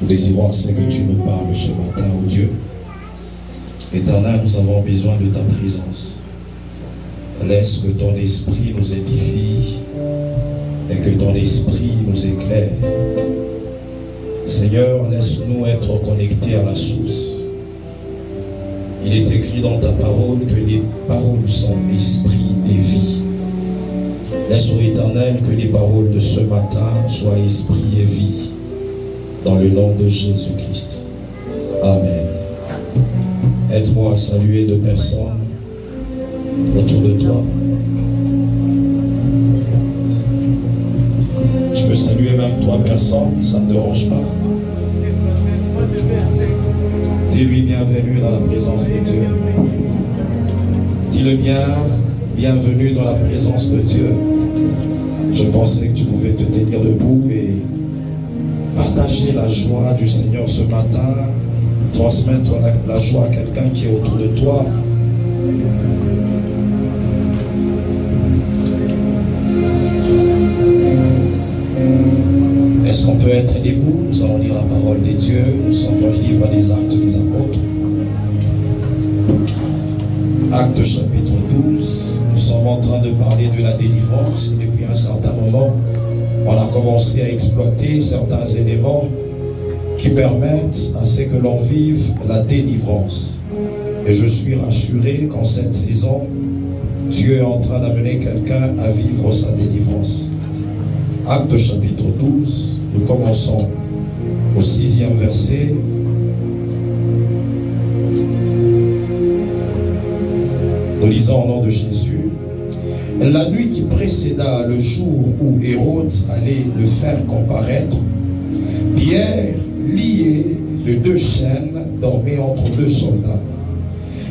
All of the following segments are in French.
Nous désirons c'est que tu nous parles ce matin, oh Dieu. Éternel, nous avons besoin de ta présence. Laisse que ton esprit nous édifie et que ton esprit nous éclaire. Seigneur, laisse-nous être connectés à la source. Il est écrit dans ta parole que les paroles sont esprit et vie. Laisse, ô Éternel, que les paroles de ce matin soient esprit et vie. Dans le nom de Jésus-Christ. Amen. Aide-moi à saluer deux personnes autour de toi. Tu peux saluer même 3 personnes, ça ne me dérange pas. Dis-lui bienvenue dans la présence de Dieu. Dis-le bien, bienvenue dans la présence de Dieu. Je pensais que tu pouvais te tenir debout et partager la joie du Seigneur ce matin. Transmettre la joie à quelqu'un qui est autour de toi. Est-ce qu'on peut être debout? Nous allons lire la parole de Dieu. Nous sommes dans le livre des Actes des Apôtres. Actes chapitre 12. Nous sommes en train de parler de la délivrance. Et depuis un certain moment, on a commencé à exploiter certains éléments qui permettent à ce que l'on vive la délivrance. Et je suis rassuré qu'en cette saison, Dieu est en train d'amener quelqu'un à vivre sa délivrance. Actes chapitre 12, nous commençons au 6e verset. Nous lisons au nom de Jésus. La nuit qui précéda le jour où Hérode allait le faire comparaître, Pierre, lié de 2 chaînes, dormait entre 2 soldats.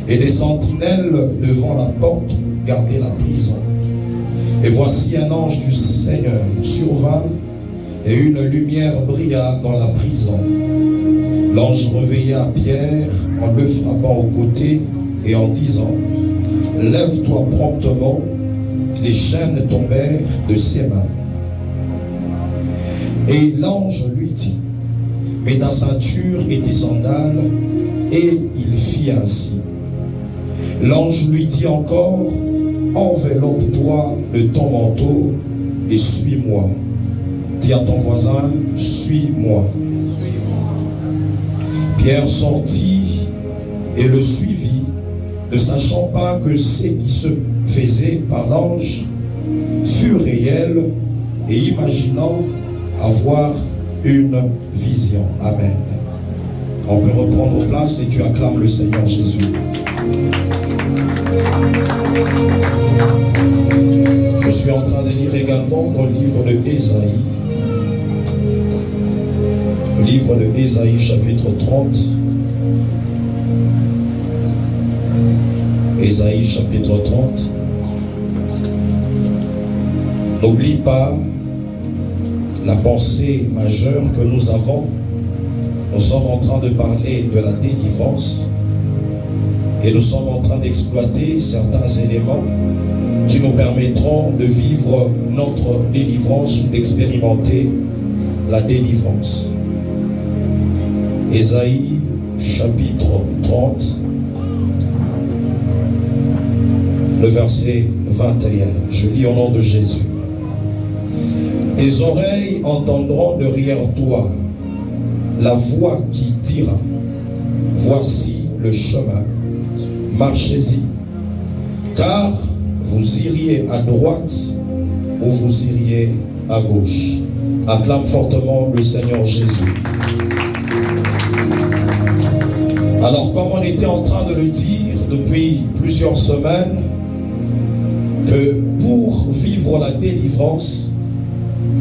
Et des sentinelles devant la porte gardaient la prison. Et voici un ange du Seigneur survint, et une lumière brilla dans la prison. L'ange réveilla Pierre en le frappant au côté et en disant: lève-toi promptement. Les chaînes tombèrent de ses mains. Et l'ange lui dit: mets ta ceinture et tes sandales. Et il fit ainsi. L'ange lui dit encore: enveloppe-toi de ton manteau et suis-moi. Dis à ton voisin: suis-moi. Pierre sortit et le suivit, ne sachant pas que ce qui se faisait par l'ange fut réel, et imaginant avoir une vision. Amen. On peut reprendre place et tu acclames le Seigneur Jésus. Je suis en train de lire également dans le livre de Ésaïe. Le livre de Ésaïe chapitre 30. Ésaïe chapitre 30. N'oublie pas la pensée majeure que nous avons. Nous sommes en train de parler de la délivrance et nous sommes en train d'exploiter certains éléments qui nous permettront de vivre notre délivrance ou d'expérimenter la délivrance. Ésaïe chapitre 30, le verset 21. Je lis au nom de Jésus. Tes oreilles entendront derrière toi la voix qui dira: voici le chemin, marchez-y. Car vous iriez à droite ou vous iriez à gauche. Acclame fortement le Seigneur Jésus. Alors, comme on était en train de le dire depuis plusieurs semaines, que pour vivre la délivrance,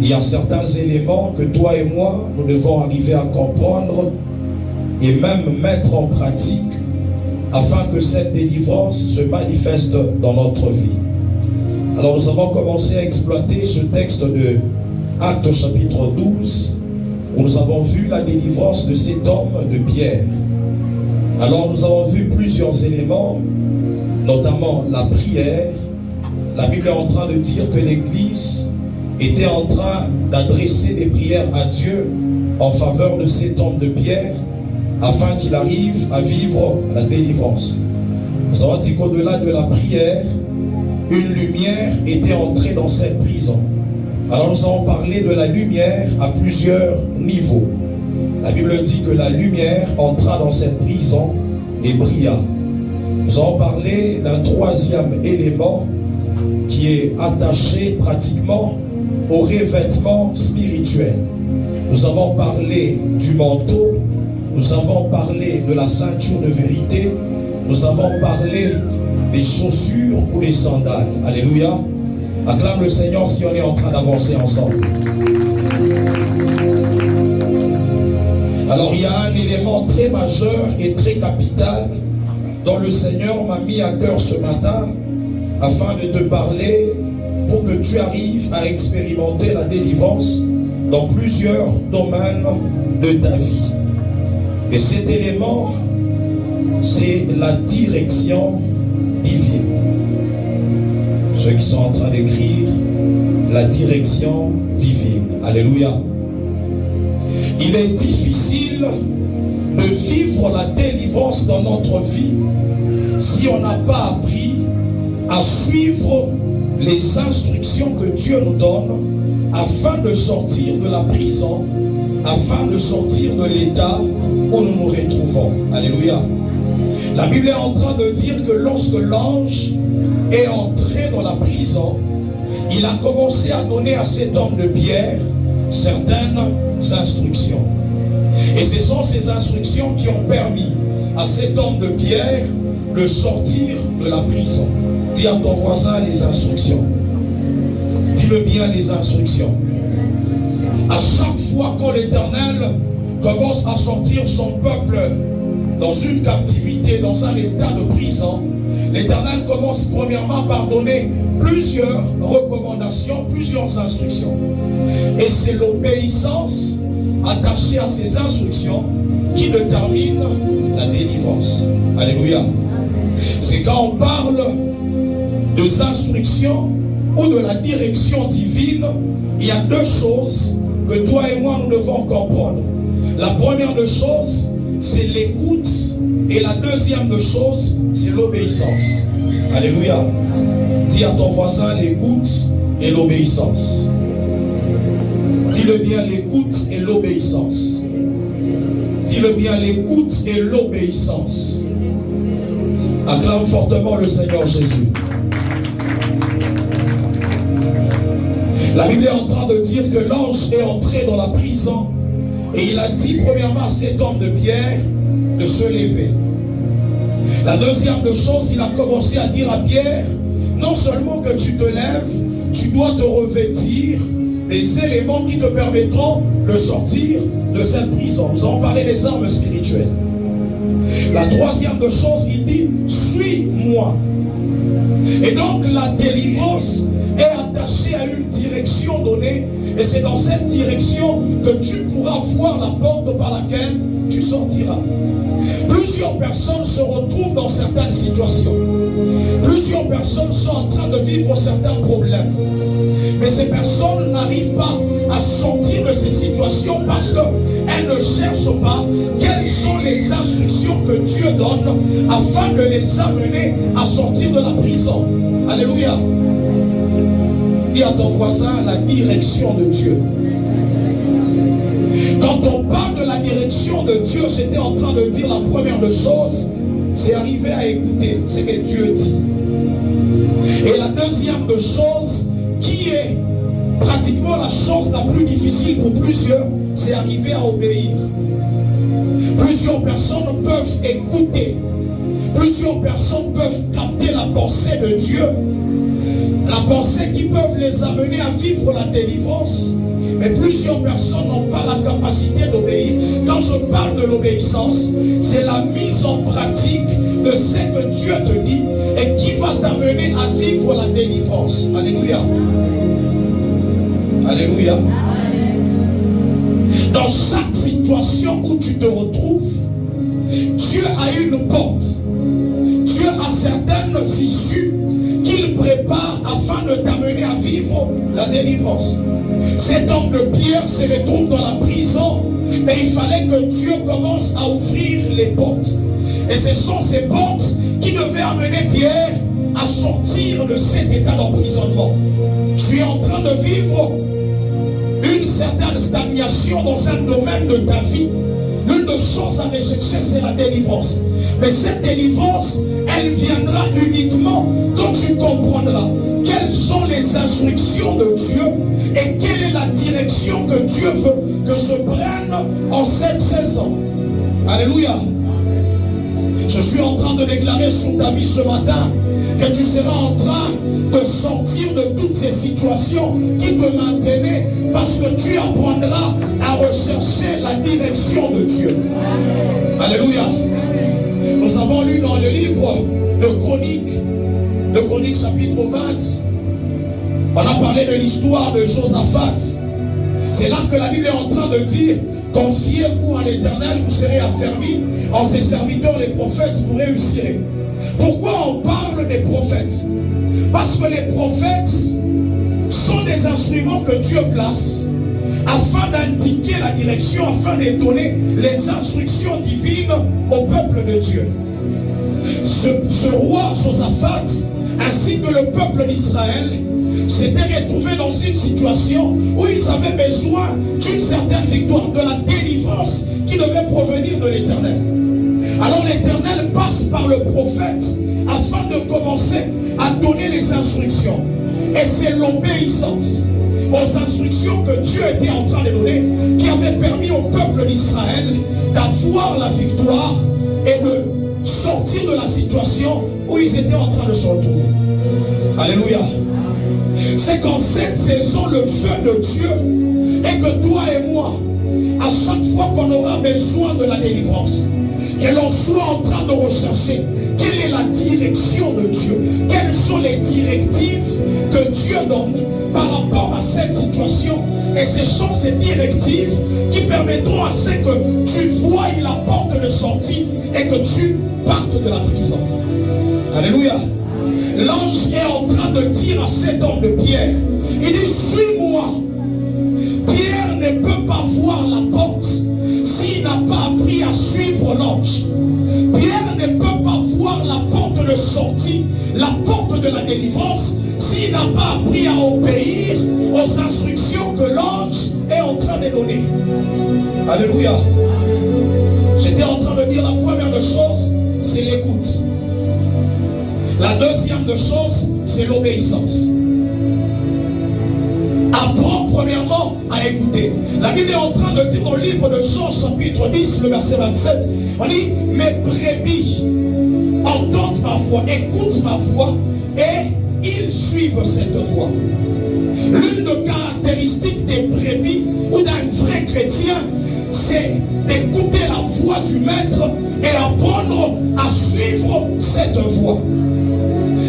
il y a certains éléments que toi et moi, nous devons arriver à comprendre et même mettre en pratique afin que cette délivrance se manifeste dans notre vie. Alors nous avons commencé à exploiter ce texte de Actes chapitre 12 où nous avons vu la délivrance de cet homme de Pierre. Alors nous avons vu plusieurs éléments, notamment la prière. La Bible est en train de dire que l'Église était en train d'adresser des prières à Dieu en faveur de cet homme de Pierre, afin qu'il arrive à vivre la délivrance. Nous avons dit qu'au-delà de la prière, une lumière était entrée dans cette prison. Alors nous avons parlé de la lumière à plusieurs niveaux. La Bible dit que la lumière entra dans cette prison et brilla. Nous avons parlé d'un troisième élément qui est attaché pratiquement au revêtement spirituel. Nous avons parlé du manteau, nous avons parlé de la ceinture de vérité, nous avons parlé des chaussures ou des sandales. Alléluia. Acclame le Seigneur si on est en train d'avancer ensemble. Alors il y a un élément très majeur et très capital dont le Seigneur m'a mis à cœur ce matin afin de te parler pour que tu arrives à expérimenter la délivrance dans plusieurs domaines de ta vie. Et cet élément, c'est la direction divine. Ceux qui sont en train d'écrire, la direction divine. Alléluia. Il est difficile de vivre la délivrance dans notre vie si on n'a pas appris à suivre les instructions que Dieu nous donne afin de sortir de la prison, afin de sortir de l'état où nous nous retrouvons. Alléluia. La Bible est en train de dire que lorsque l'ange est entré dans la prison, il a commencé à donner à cet homme de Pierre certaines instructions. Et ce sont ces instructions qui ont permis à cet homme de Pierre de sortir de la prison. Dis à ton voisin les instructions. Dis-le bien, les instructions. À chaque fois que l'Éternel commence à sortir son peuple dans une captivité, dans un état de prison, l'Éternel commence premièrement par donner plusieurs recommandations, plusieurs instructions. Et c'est l'obéissance attachée à ces instructions qui détermine la délivrance. Alléluia. C'est quand on parle des instructions ou de la direction divine, il y a deux choses que toi et moi nous devons comprendre. La première des choses, c'est l'écoute, et la deuxième des choses, c'est l'obéissance. Alléluia. Dis à ton voisin l'écoute et l'obéissance. Dis-le bien, l'écoute et l'obéissance. Dis-le bien, l'écoute et l'obéissance. Acclame fortement le Seigneur Jésus. La Bible est en train de dire que l'ange est entré dans la prison et il a dit premièrement à cet homme de Pierre de se lever. La deuxième de chose, il a commencé à dire à Pierre, non seulement que tu te lèves, tu dois te revêtir des éléments qui te permettront de sortir de cette prison. Nous avons parlé des armes spirituelles. La troisième de chose, il dit, suis-moi. Et donc la délivrance est attachée à une direction donnée, et c'est dans cette direction que tu pourras voir la porte par laquelle tu sortiras. Plusieurs personnes se retrouvent dans certaines situations. Plusieurs personnes sont en train de vivre certains problèmes. Mais ces personnes n'arrivent pas à sortir de ces situations parce qu'elles ne cherchent pas quelles sont les instructions que Dieu donne afin de les amener à sortir de la prison. Alléluia. Dis à ton voisin la direction de Dieu. Quand on parle de la direction de Dieu, j'étais en train de dire la première des choses, c'est arriver à écouter ce que Dieu dit. Et la deuxième des choses, qui est pratiquement la chose la plus difficile pour plusieurs, c'est arriver à obéir. Plusieurs personnes peuvent écouter. Plusieurs personnes peuvent capter la pensée de Dieu. La pensée qui peuvent les amener à vivre la délivrance. Mais plusieurs personnes n'ont pas la capacité d'obéir. Quand je parle de l'obéissance, c'est la mise en pratique de ce que Dieu te dit et qui va t'amener à vivre la délivrance. Alléluia. Alléluia. Dans chaque situation où tu te retrouves, Dieu a une porte. Dieu a certaines issues qu'il prépare afin de t'amener à vivre vivre la délivrance. Cet homme de Pierre se retrouve dans la prison, mais il fallait que Dieu commence à ouvrir les portes. Et ce sont ces portes qui devaient amener Pierre à sortir de cet état d'emprisonnement. Tu es en train de vivre une certaine stagnation dans un domaine de ta vie. L'une des choses à rechercher, c'est la délivrance. Mais cette délivrance, elle viendra uniquement quand tu comprendras quelles sont les instructions de Dieu et quelle est la direction que Dieu veut que je prenne en cette saison. Alléluia. Je suis en train de déclarer sur ta vie ce matin que tu seras en train de sortir de toutes ces situations qui te maintenaient, parce que tu apprendras à rechercher la direction de Dieu. Alléluia. Nous avons lu dans le livre de Chroniques chapitre 20, on a parlé de l'histoire de Josaphat. C'est là que la Bible est en train de dire: confiez-vous à l'Éternel, vous serez affermis. En ses serviteurs, les prophètes, vous réussirez. Pourquoi on parle des prophètes? Parce que les prophètes sont des instruments que Dieu place afin d'indiquer la direction, afin de donner les instructions divines au peuple de Dieu. Ce roi Josaphat, ainsi que le peuple d'Israël, s'étaient retrouvés dans une situation où ils avaient besoin d'une certaine victoire, de la délivrance qui devait provenir de l'Éternel. Alors l'Éternel passe par le prophète afin de commencer à donner les instructions. Et c'est l'obéissance aux instructions que Dieu était en train de donner qui avait permis au peuple d'Israël d'avoir la victoire et de sortir de la situation où ils étaient en train de se retrouver. Alléluia. C'est qu'en cette saison, le feu de Dieu est que toi et moi, à chaque fois qu'on aura besoin de la délivrance, que l'on soit en train de rechercher quelle est la direction de Dieu, quelles sont les directives que Dieu donne par rapport à cette situation. Et ce sont ces directives qui permettront à ce que tu voies la porte de sortie et que tu partes de la prison. Alléluia. L'ange est en train de dire à cet homme de Pierre, il dit: suis-moi. Pierre ne peut pas voir la porte s'il n'a pas appris à suivre l'ange. Pierre ne peut pas voir la porte de sortie, la porte de la délivrance, s'il n'a pas appris à obéir aux instructions que l'ange est en train de donner. Alléluia. J'étais en train de dire la première des choses, c'est l'écoute. La deuxième des choses, c'est l'obéissance. Apprends premièrement à écouter. La Bible est en train de dire dans le livre de Jean chapitre 10, le verset 27, on dit: mes brebis entendent ma voix, écoutent ma voix et ils suivent cette voix. L'une des caractéristiques des brebis ou d'un vrai chrétien, c'est d'écouter la voix du maître et apprendre à suivre cette voix.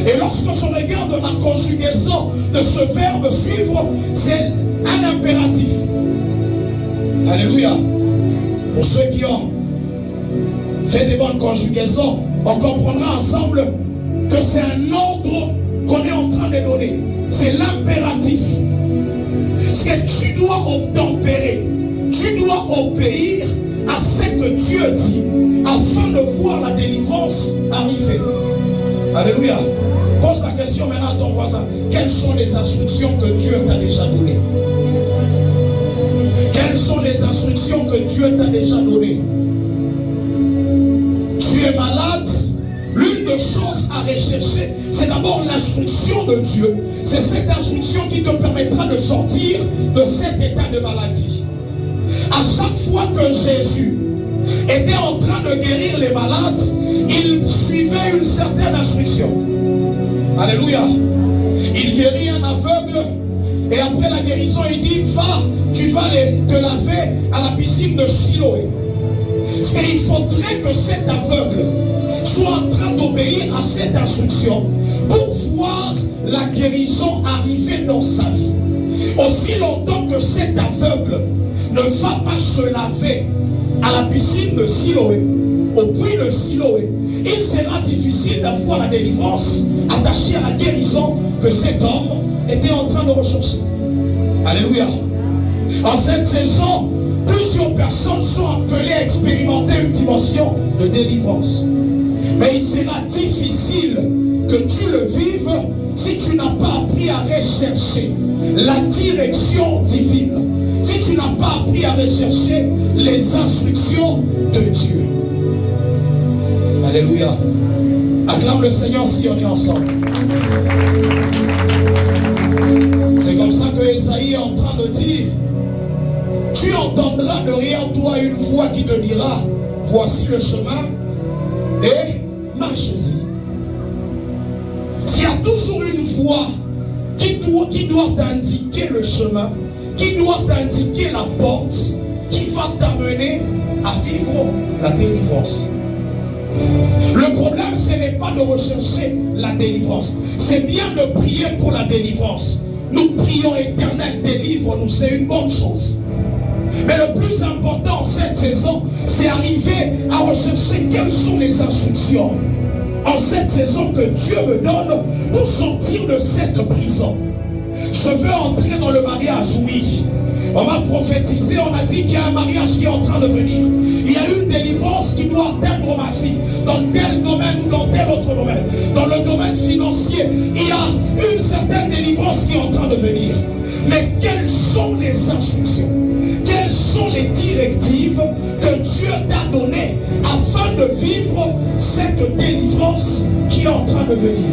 Et lorsque je regarde la conjugaison de ce verbe suivre, c'est un impératif. Alléluia. Pour ceux qui ont fait des bonnes conjugaisons, on comprendra ensemble que c'est un ordre qu'on est en train de donner. C'est l'impératif. C'est que tu dois obtempérer, tu dois obéir à ce que Dieu dit afin de voir la délivrance arriver. Alléluia. Pose la question maintenant à ton voisin. Quelles sont les instructions que Dieu t'a déjà données? Quelles sont les instructions que Dieu t'a déjà données? Tu es malade? L'une des choses à rechercher, c'est d'abord l'instruction de Dieu. C'est cette instruction qui te permettra de sortir de cet état de maladie. À chaque fois que Jésus était en train de guérir les malades, il suivait une certaine instruction. Alléluia. Il guérit un aveugle et après la guérison, il dit: va, tu vas te laver à la piscine de Siloé. Il faudrait que cet aveugle soit en train d'obéir à cette instruction pour voir la guérison arriver dans sa vie. Aussi longtemps que cet aveugle ne va pas se laver à la piscine de Siloé, au puits de Siloé, il sera difficile d'avoir la délivrance attachée à la guérison que cet homme était en train de rechercher. Alléluia. En cette saison, plusieurs personnes sont appelées à expérimenter une dimension de délivrance. Mais il sera difficile que tu le vives si tu n'as pas appris à rechercher la direction divine. Si tu n'as pas appris à rechercher les instructions de Dieu. Alléluia. Acclame le Seigneur si on est ensemble. C'est comme ça que Esaïe est en train de dire, tu entendras derrière toi une voix qui te dira, voici le chemin et marche-y. S'il y a toujours une voix qui doit t'indiquer le chemin, qui doit t'indiquer la porte, qui va t'amener à vivre la délivrance. Le problème, ce n'est pas de rechercher la délivrance. C'est bien de prier pour la délivrance. Nous prions, Éternel, délivre-nous, c'est une bonne chose. Mais le plus important en cette saison, c'est arriver à rechercher quelles sont les instructions en cette saison que Dieu me donne pour sortir de cette prison. Je veux entrer dans le mariage, oui. On m'a prophétisé, on a dit qu'il y a un mariage qui est en train de venir. Il y a une délivrance qui doit atteindre ma fille dans tel domaine ou dans tel autre domaine. Dans le domaine financier, il y a une certaine délivrance qui est en train de venir. Mais quelles sont les instructions? Quelles sont les directives que Dieu t'a données afin de vivre cette délivrance qui est en train de venir?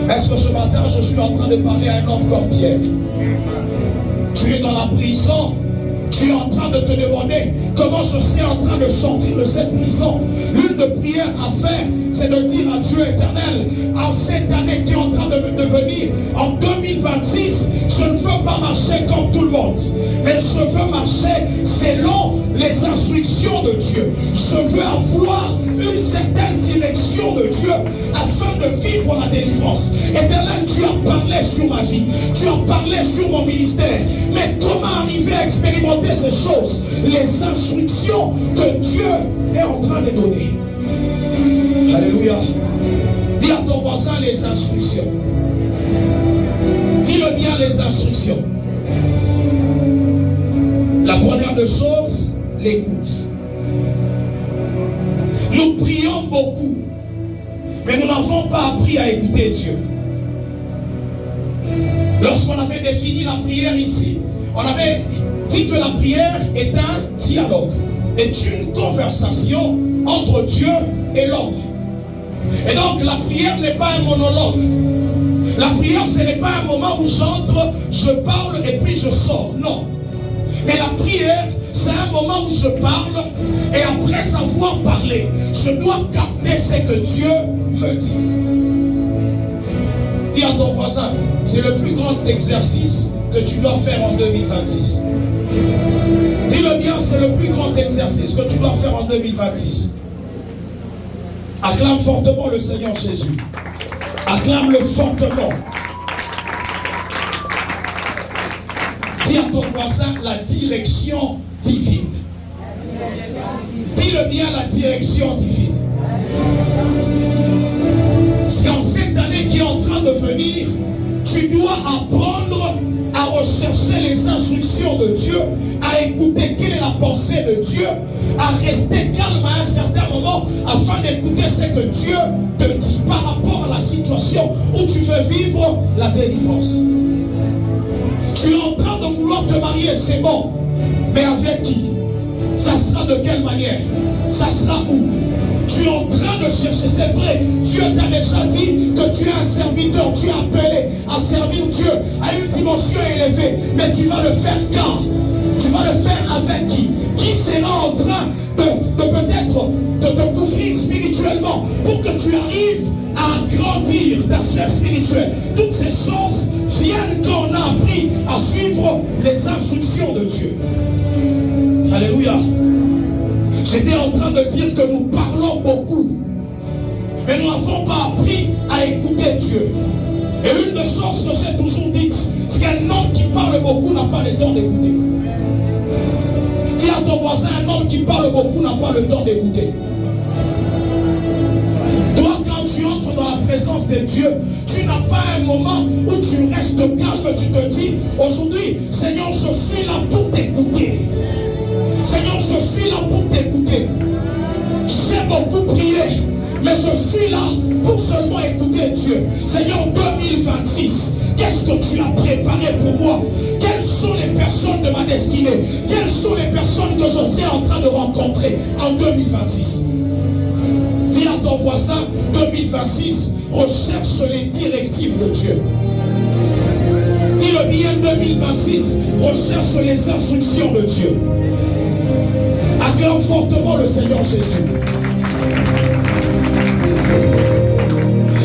Est-ce que ce matin, je suis en train de parler à un homme comme Pierre? Tu es dans la prison, tu es en train de te demander comment je suis en train de sortir de cette prison. L'une des prières à faire, c'est de dire à Dieu éternel, en cette année qui est en train de venir, en 2026, je ne veux pas marcher comme tout le monde, mais je veux marcher selon les instructions de Dieu. Je veux avoir une certaine direction de Dieu afin de vivre la délivrance. Éternel, tu as parlé sur ma vie, tu as parlé sur mon ministère, mais comment arriver à expérimenter ces choses? Les instructions que Dieu est en train de donner. Alléluia. Dis à ton voisin les instructions. Dis-le bien, les instructions. La première des choses, l'écoute. Nous prions beaucoup, mais nous n'avons pas appris à écouter Dieu. Lorsqu'on avait défini la prière ici, on avait dit que la prière est un dialogue, est une conversation entre Dieu et l'homme. Et donc la prière n'est pas un monologue. La prière, ce n'est pas un moment où j'entre, je parle et puis je sors. Non. Mais la prière, c'est un moment où je parle et après avoir parlé, je dois capter ce que Dieu me dit. Dis à ton voisin, c'est le plus grand exercice que tu dois faire en 2026. Dis-le bien, c'est le plus grand exercice que tu dois faire en 2026. Acclame fortement le Seigneur Jésus. Acclame-le fortement. Dis à ton voisin la direction divine. Dis-le bien, la direction divine. C'est en cette année qui est en train de venir, tu dois apprendre à rechercher les instructions de Dieu, à écouter quelle est la pensée de Dieu, à rester calme à un certain moment afin d'écouter ce que Dieu te dit par rapport à la situation où tu veux vivre la délivrance. Tu es en train de vouloir te marier, c'est bon, mais avec qui? Ça sera de quelle manière? Ça sera où? Tu es en train de chercher, c'est vrai, Dieu t'a déjà dit que tu es un serviteur, tu es appelé à servir Dieu à une dimension élevée, mais tu vas le faire quand? Tu vas le faire avec qui? Qui sera en train de peut-être de te couvrir spirituellement pour que tu arrives à grandir ta sphère spirituelle? Toutes ces choses viennent quand on a appris à suivre les instructions de Dieu. Alléluia. J'étais en train de dire que nous parlons beaucoup, mais nous n'avons pas appris à écouter Dieu. Et l'une des choses que j'ai toujours dites, c'est qu'un homme qui parle beaucoup n'a pas le temps d'écouter. Dis à ton voisin, un homme qui parle beaucoup n'a pas le temps d'écouter. Toi, quand tu entres dans la présence de avec Dieu, tu n'as pas un moment où tu restes calme, tu te dis, aujourd'hui, Seigneur, je suis là pour t'écouter. Seigneur, je suis là pour t'écouter. J'ai beaucoup prié, mais je suis là pour seulement écouter Dieu. Seigneur, 2026, qu'est-ce que tu as préparé pour moi? Quelles sont les personnes de ma destinée? Quelles sont les personnes que je suis en train de rencontrer en 2026? Dis à ton voisin, 2026, recherche les directives de Dieu. Dis-le bien, 2026, recherche les instructions de Dieu. Acclame fortement le Seigneur Jésus.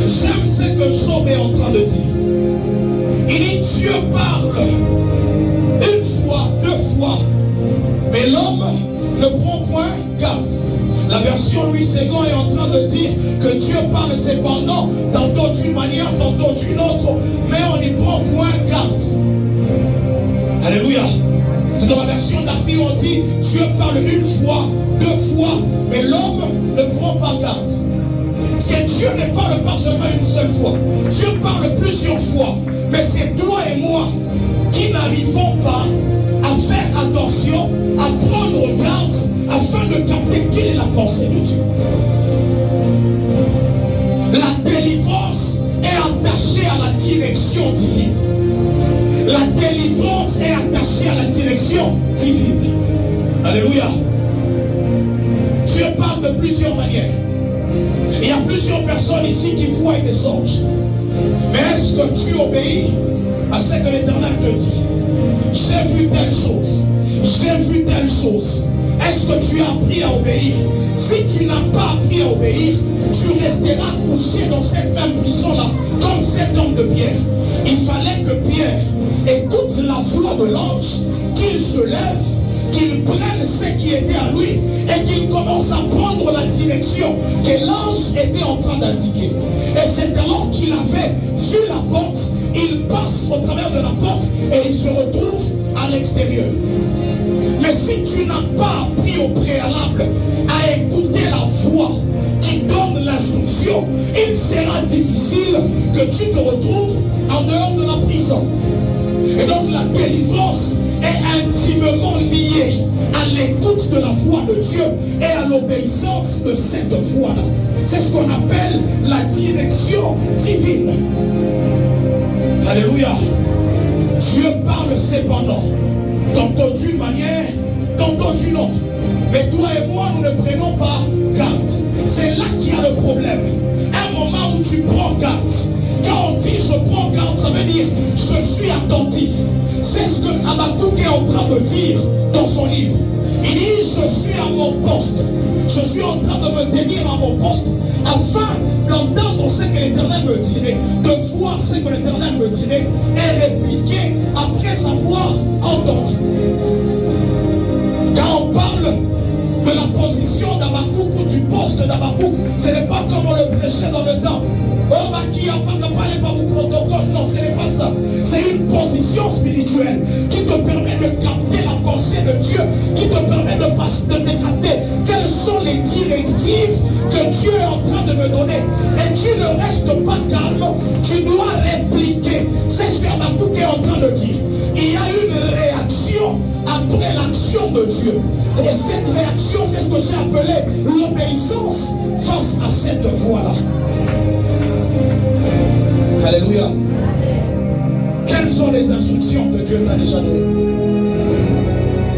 J'aime ce que Job est en train de dire. Il dit, Dieu parle une fois, deux fois, mais l'homme ne prend point garde. La version Louis II est en train de dire que Dieu parle cependant, tantôt d'une manière, tantôt d'une autre, mais on n'y prend point garde. Alléluia. C'est dans la version d'Arby, on dit Dieu parle une fois, deux fois, mais l'homme ne prend pas garde. C'est Dieu ne parle pas seulement une seule fois. Dieu parle plusieurs fois. Mais c'est toi et moi qui n'arrivons pas à faire attention, à prendre garde, afin de capter quelle est la pensée de Dieu. La délivrance est attachée à la direction divine. La délivrance est attachée à la direction divine. Alléluia. Dieu parle de plusieurs manières. Il y a plusieurs personnes ici qui voient des songes. Mais est-ce que tu obéis à ce que l'Éternel te dit? J'ai vu telle chose. J'ai vu telle chose. Est-ce que tu as appris à obéir? Si tu n'as pas appris à obéir, tu resteras couché dans cette même prison-là, comme cet homme de Pierre. Il fallait que Pierre écoute la voix de l'ange, qu'il se lève, qu'il prenne ce qui était à lui et qu'il commence à prendre la direction que l'ange était en train d'indiquer. Et c'est alors qu'il avait vu la porte, il passe au travers de la porte et il se retrouve à l'extérieur. Mais si tu n'as pas appris au préalable à écouter la voix qui donne l'instruction, il sera difficile que tu te retrouves en dehors de la prison. Et donc la délivrance est intimement liée à l'écoute de la voix de Dieu et à l'obéissance de cette voix-là. C'est ce qu'on appelle la direction divine. Alléluia. Dieu parle cependant, tantôt d'une manière, tantôt d'une autre. Mais toi et moi, nous ne prenons pas garde. C'est là qu'il y a le problème. Un moment où tu prends garde. Quand on dit je prends garde, ça veut dire je suis attentif. C'est ce que Habakkuk est en train de dire dans son livre. Il dit je suis à mon poste. Je suis en train de me tenir à mon poste afin d'entendre ce que l'Éternel me dirait, de voir ce que l'Éternel me dirait et répliquer après avoir entendu. Quand on parle de la position d'Habakkuk ou du poste d'Habakkuk, ce n'est pas comme on le prêchait dans le temps. Oh, bah, qui a pas parlé par vos protocoles? Non, ce n'est pas ça. C'est une position spirituelle qui te permet de capter la pensée de Dieu, qui te permet de capter quelles sont les directives que Dieu est en train de me donner. Et tu ne restes pas calme, tu dois répliquer. C'est ce qu'Habakkuk est en train de dire. Il y a une réaction après l'action de Dieu. Et cette réaction, c'est ce que j'ai appelé l'obéissance face à cette voix-là. Alléluia. Quelles sont les instructions que Dieu t'a déjà données?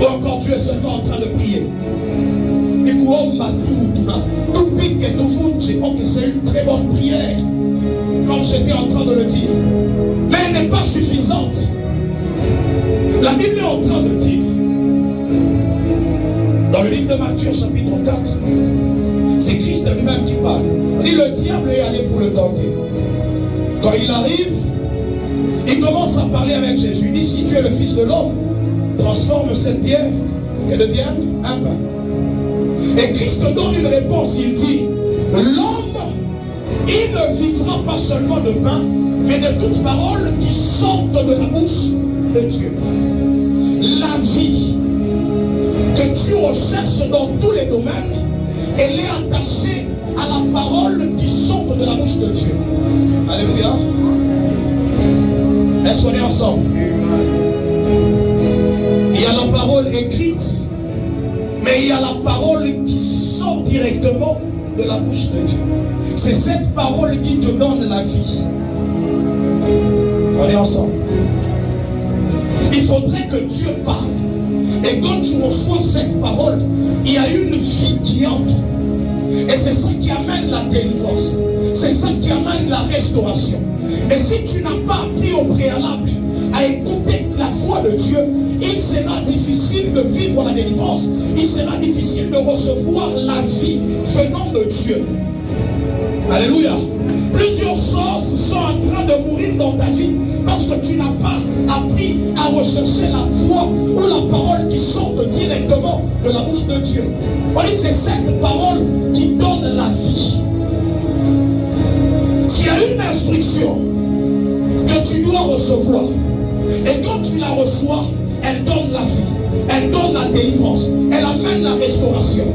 Ou encore tu es seulement en train de prier. C'est une très bonne prière, comme j'étais en train de le dire. Mais elle n'est pas suffisante. La Bible est en train de dire, dans le livre de Matthieu chapitre 4, c'est Christ lui-même qui parle. Il dit le diable est allé pour le tenter. Quand il arrive, il commence à parler avec Jésus. Il dit si tu es le fils de l'homme, transforme cette pierre qu'elle devienne un pain. Et Christ donne une réponse. Il dit l'homme, il ne vivra pas seulement de pain, mais de toutes paroles qui sortent de la bouche de Dieu. La vie que tu recherches dans tous les domaines, elle est attachée à la parole qui sort de la bouche de Dieu. Alléluia. Alléluia. Est-ce qu'on est ensemble? Il y a la parole écrite, mais il y a la parole qui sort directement de la bouche de Dieu. C'est cette parole qui te donne la vie. On est ensemble. Il faudrait que Dieu parle. Et quand tu reçois cette parole, il y a une vie qui entre. Et c'est ça qui amène la délivrance. C'est ça qui amène la restauration. Et si tu n'as pas appris au préalable à écouter la voix de Dieu, il sera difficile de vivre la délivrance. Il sera difficile de recevoir la vie venant de Dieu. Alléluia. Plusieurs choses sont en train de mourir dans ta vie parce que tu n'as pas appris à rechercher la voix ou la parole qui sort directement de la bouche de Dieu. On dit c'est cette parole qui donne la vie. S'il y a une instruction que tu dois recevoir, et quand tu la reçois, elle donne la vie, elle donne la délivrance, elle amène la restauration.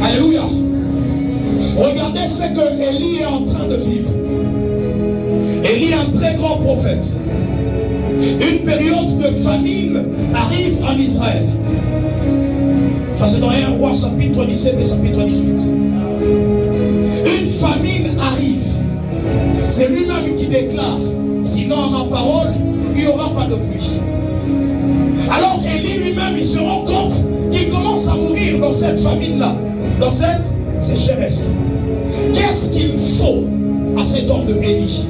Alléluia. Regardez ce que Élie est en train de vivre. Élie est un très grand prophète. Une période de famine arrive en Israël. Ça c'est dans 1 Roi chapitre 17 et chapitre 18. Une famine arrive. C'est lui-même qui déclare, sinon à ma parole, il n'y aura pas de pluie. Alors Élie lui-même, il se rend compte qu'il commence à mourir dans cette famine-là, dans cette sécheresse. Qu'est-ce qu'il faut à cet homme de Élie?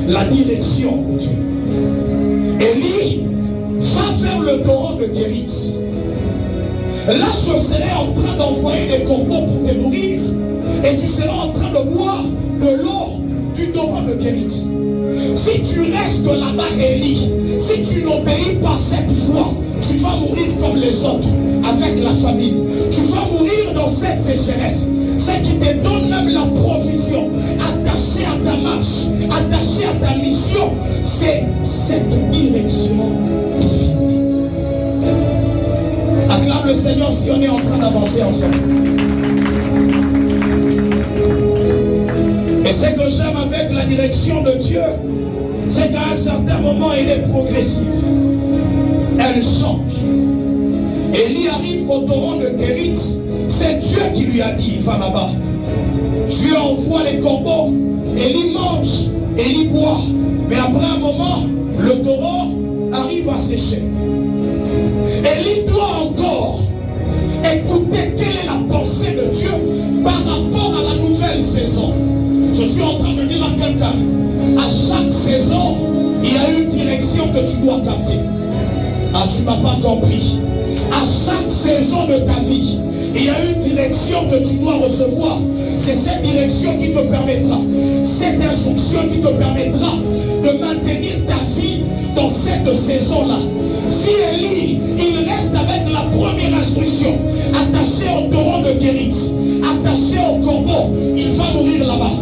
La direction de Dieu. Élie va vers le torrent de Guérit. Là, je serai en train d'envoyer des corbeaux pour te nourrir, et tu seras en train de boire de l'eau du torrent de Guérit. Si tu restes là-bas, Élie, si tu n'obéis pas cette voix, tu vas mourir comme les autres, avec la famine. Tu vas mourir dans cette sécheresse. Ce qui te donne même la provision, attaché à ta marche, attaché à ta mission, c'est cette direction divine. Acclame le Seigneur si on est en train d'avancer ensemble. Et ce que j'aime avec la direction de Dieu, c'est qu'à un certain moment, elle est progressive. Elle change. Élie arrive au torrent de Guérit. C'est Dieu qui lui a dit, va là-bas. Dieu envoie les corbeaux. Élie mange, Élie boit. Mais après un moment, le torrent arrive à sécher. Élie doit encore écouter quelle est la pensée de Dieu par rapport à la nouvelle saison. Je suis en train de dire à quelqu'un, à chaque saison, il y a une direction que tu dois capter. Ah, tu ne m'as pas compris. À chaque saison de ta vie, il y a une direction que tu dois recevoir. C'est cette direction qui te permettra, cette instruction qui te permettra de maintenir ta vie dans cette saison-là. Si Élie, il reste avec la première instruction, attaché au torrent de Guérit, attaché au corbeau, il va mourir là-bas.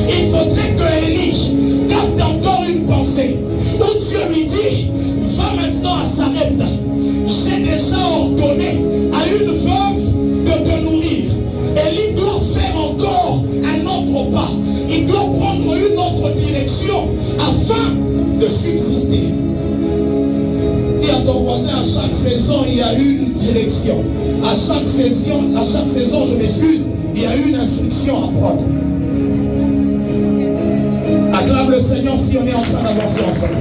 Il faudrait que Élie capte encore une pensée où Dieu lui dit, va maintenant à Sarepta. J'ai déjà ordonné à une veuve de te nourrir. Élie doit faire encore un autre pas. Il doit prendre une autre direction afin de subsister. Dis à ton voisin, à chaque saison, il y a une direction. À chaque saison, je m'excuse, il y a une instruction à prendre. Acclame le Seigneur si on est en train d'avancer ensemble.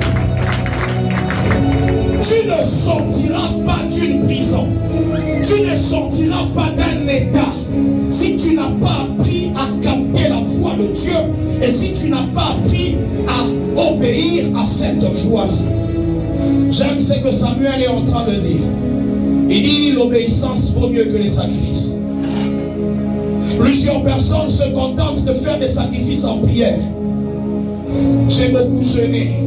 Tu ne sortiras pas d'une prison. Tu ne sortiras pas d'un état si tu n'as pas appris à capter la voix de Dieu et si tu n'as pas appris à obéir à cette voix-là. J'aime ce que Samuel est en train de dire. Il dit l'obéissance vaut mieux que les sacrifices. Plusieurs personnes se contentent de faire des sacrifices en prière. J'ai beaucoup jeûné,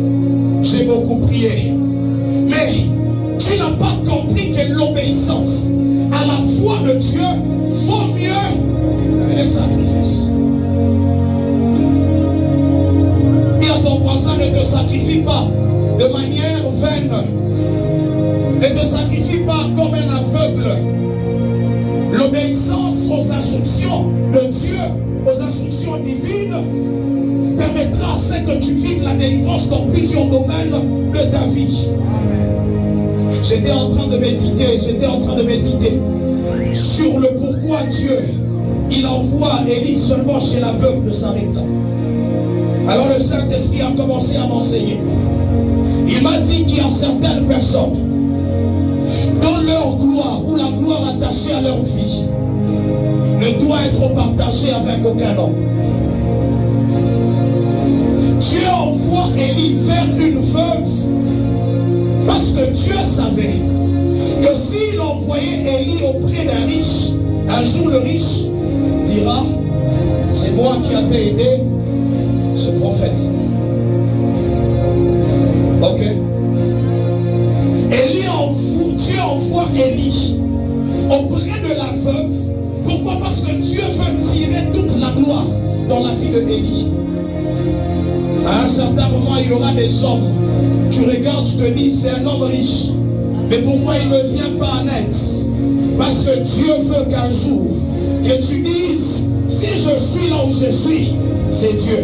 j'ai beaucoup prié. Mais tu n'as pas compris que l'obéissance à la voix de Dieu vaut mieux que les sacrifices. Et à ton voisin, ne te sacrifie pas de manière vaine. Ne te sacrifie pas comme un aveugle. L'obéissance aux instructions de Dieu, aux instructions divines, permettra à ce que tu vives la délivrance dans plusieurs domaines de ta vie. J'étais en train de méditer sur le pourquoi Dieu, il envoie Élie seulement chez la veuve de Sarepta. Alors le Saint-Esprit a commencé à m'enseigner. Il m'a dit qu'il y a certaines personnes dont leur gloire ou la gloire attachée à leur vie ne doit être partagée avec aucun homme. Dieu envoie Élie vers une veuve parce que Dieu savait que s'il envoyait Élie auprès d'un riche, un jour le riche dira, c'est moi qui avais aidé ce prophète. Ok. Dieu envoie Élie auprès de la veuve. Pourquoi? Parce que Dieu veut tirer toute la gloire dans la vie de Élie. À un certain moment, il y aura des hommes. Tu regardes, tu te dis, c'est un homme riche. Mais pourquoi il ne vient pas en aide? Parce que Dieu veut qu'un jour, que tu dises, si je suis là où je suis, c'est Dieu.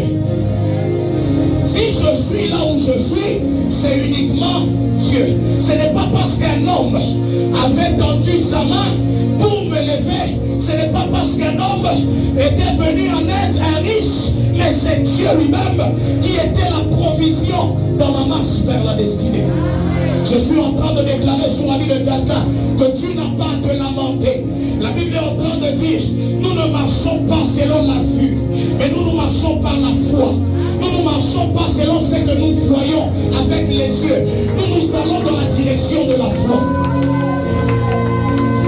Si je suis là où je suis, c'est uniquement Dieu. Ce n'est pas parce qu'un homme avait tendu sa main pour me lever. Ce n'est pas parce qu'un homme était venu en aide, un riche, mais c'est Dieu lui-même qui était la provision dans ma marche vers la destinée. Je suis en train de déclarer sur la vie de quelqu'un que tu n'as pas à te lamenter. La Bible est en train de dire, nous ne marchons pas selon la vue, mais nous marchons par la foi. Nous ne marchons pas selon ce que nous voyons avec les yeux. Nous allons dans la direction de la foi.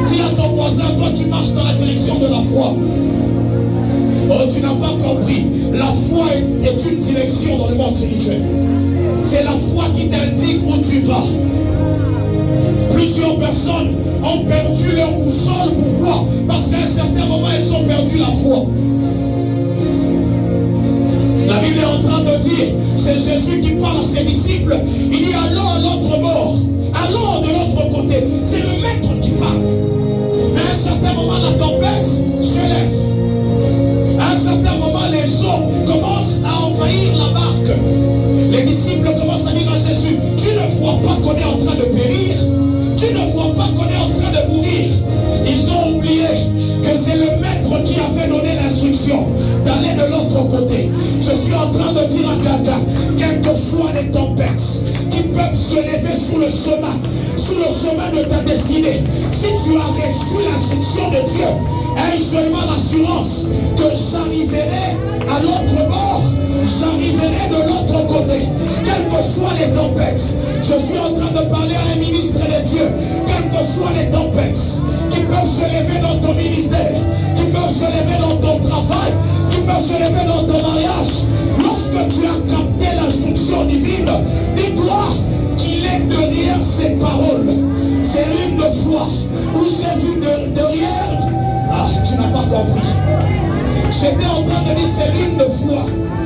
Dis à ton voisin, toi tu marches dans la direction de la foi. Oh, tu n'as pas compris. La foi est une direction dans le monde spirituel. C'est la foi qui t'indique où tu vas. Plusieurs personnes ont perdu leur boussole. Pourquoi? Parce qu'à un certain moment, elles ont perdu la foi. La Bible est en train de dire, c'est Jésus qui parle à ses disciples. Il dit, allons à l'autre bord. Allons de l'autre côté. C'est le maître qui parle. Mais à un certain moment, la tempête se lève. À un certain moment, les eaux commencent à envahir la barque. Les disciples commencent à dire à Jésus, tu ne vois pas qu'on est en train de périr? Tu ne vois pas qu'on est en train de mourir? Ils ont oublié que c'est le maître qui avait donné l'instruction d'aller de l'autre côté. Je suis en train de dire à quelqu'un, quelles que soient les tempêtes qui peuvent se lever sur le chemin de ta destinée, si tu as reçu l'instruction de Dieu, aie seulement l'assurance que j'arriverai à l'autre bord, j'arriverai de l'autre côté. Quelles que soient les tempêtes, je suis en train de parler à un ministre de Dieu, quelles que soient les tempêtes qui peuvent se lever dans ton ministère, qui peuvent se lever dans ton travail, qui peuvent se lever dans ton mariage, lorsque tu as capté l'instruction divine, dis-toi qu'il est derrière ces paroles. C'est l'une de foi où j'ai vu derrière. Ah, tu n'as pas compris. J'étais en train de dire c'est l'une de foi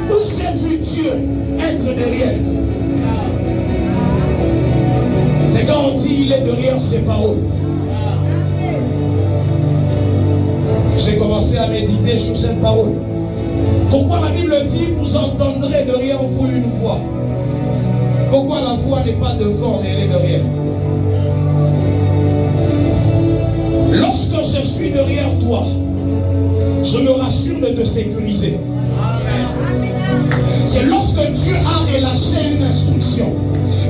où j'ai vu Dieu être derrière. C'est quand on dit il est derrière ses paroles. J'ai commencé à méditer sur cette parole. Pourquoi la Bible dit vous entendrez derrière vous une voix? Pourquoi la voix n'est pas devant mais elle est derrière? Lorsque je suis derrière toi, je me rassure de te sécuriser. C'est lorsque Dieu a relâché une instruction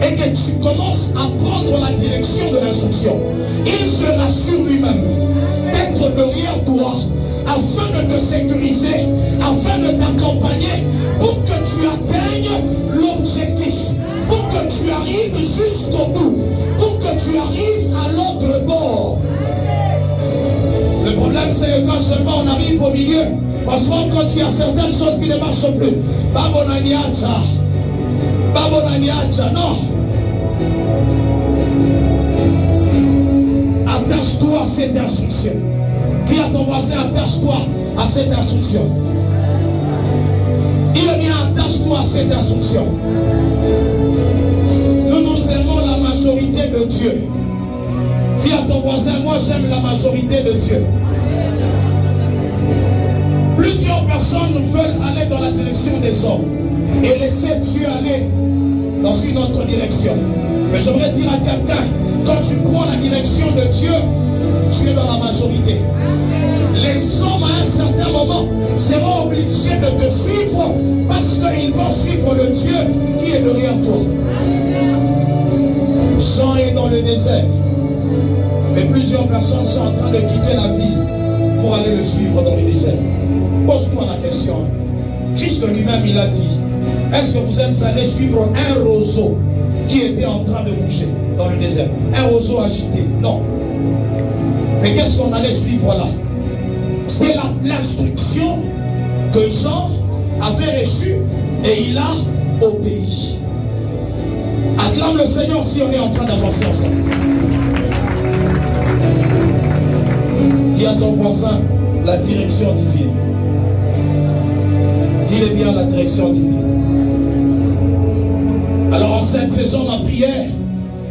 et que tu commences à prendre la direction de l'instruction, il se rassure lui-même d'être derrière toi afin de te sécuriser, afin de t'accompagner pour que tu atteignes l'objectif, pour que tu arrives jusqu'au bout, pour que tu arrives à l'autre bord. Le problème c'est que quand seulement on arrive au milieu, on se rend compte qu'il y a certaines choses qui ne marchent plus. Babonaniacha, non. Attache-toi à cette instruction. Dis à ton voisin, attache-toi à cette instruction. Il est bien, attache-toi à cette instruction. Nous aimons la majorité de Dieu. Dis à ton voisin, moi j'aime la majorité de Dieu. Plusieurs personnes veulent aller dans la direction des hommes et laisser Dieu aller dans une autre direction. Mais j'aimerais dire à quelqu'un, quand tu prends la direction de Dieu, tu es dans la majorité. Les hommes à un certain moment seront obligés de te suivre parce qu'ils vont suivre le Dieu qui est derrière toi. Jean est dans le désert, mais plusieurs personnes sont en train de quitter la ville pour aller le suivre dans le désert. Pose-toi la question. Christ lui-même, il a dit, est-ce que vous êtes allés suivre un roseau qui était en train de bouger dans le désert? Un roseau agité? Non. Mais qu'est-ce qu'on allait suivre là? C'était l'instruction que Jean avait reçue et il a obéi. Acclame le Seigneur si on est en train d'avancer ensemble. Dis à ton voisin, la direction divine. Dis-le bien, la direction divine. Alors en cette saison, ma prière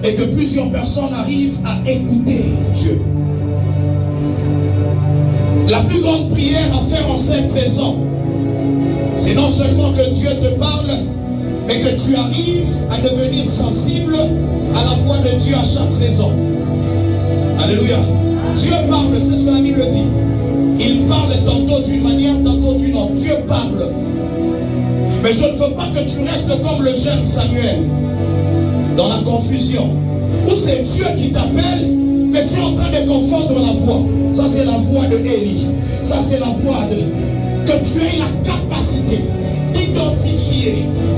est que plusieurs personnes arrivent à écouter Dieu. La plus grande prière à faire en cette saison, c'est non seulement que Dieu te parle, mais que tu arrives à devenir sensible à la voix de Dieu à chaque saison. Alléluia. Dieu parle, c'est ce que la Bible dit. Il parle tantôt d'une manière, tantôt d'une autre. Dieu parle. Mais je ne veux pas que tu restes comme le jeune Samuel, dans la confusion, où c'est Dieu qui t'appelle, mais tu es en train de confondre la voix. Ça c'est la voix de Élie. Ça c'est la voix de... Que tu aies la capacité d'identifier,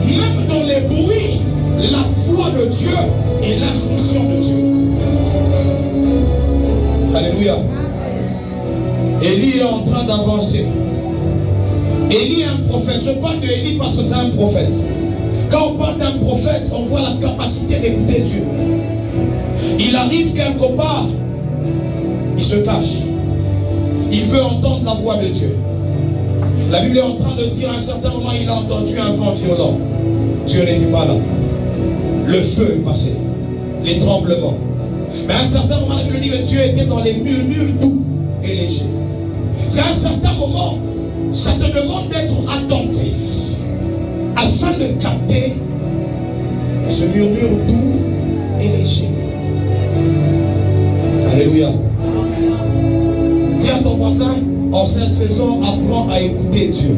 même dans les bruits, la voix de Dieu et l'instruction de Dieu. Alléluia. Élie est en train d'avancer. Élie est un prophète. Je parle de Élie parce que c'est un prophète. Quand on parle d'un prophète, on voit la capacité d'écouter Dieu. Il arrive quelque part, il se cache. Il veut entendre la voix de Dieu. La Bible est en train de dire à un certain moment, il a entendu un vent violent. Dieu n'était pas là. Le feu est passé. Les tremblements. Mais à un certain moment, la Bible dit que Dieu était dans les murmures doux et légers. C'est à un certain moment, ça te demande d'être attentif afin de capter ce murmure doux et léger. Alléluia. Dis à ton voisin, en cette saison, apprends à écouter Dieu.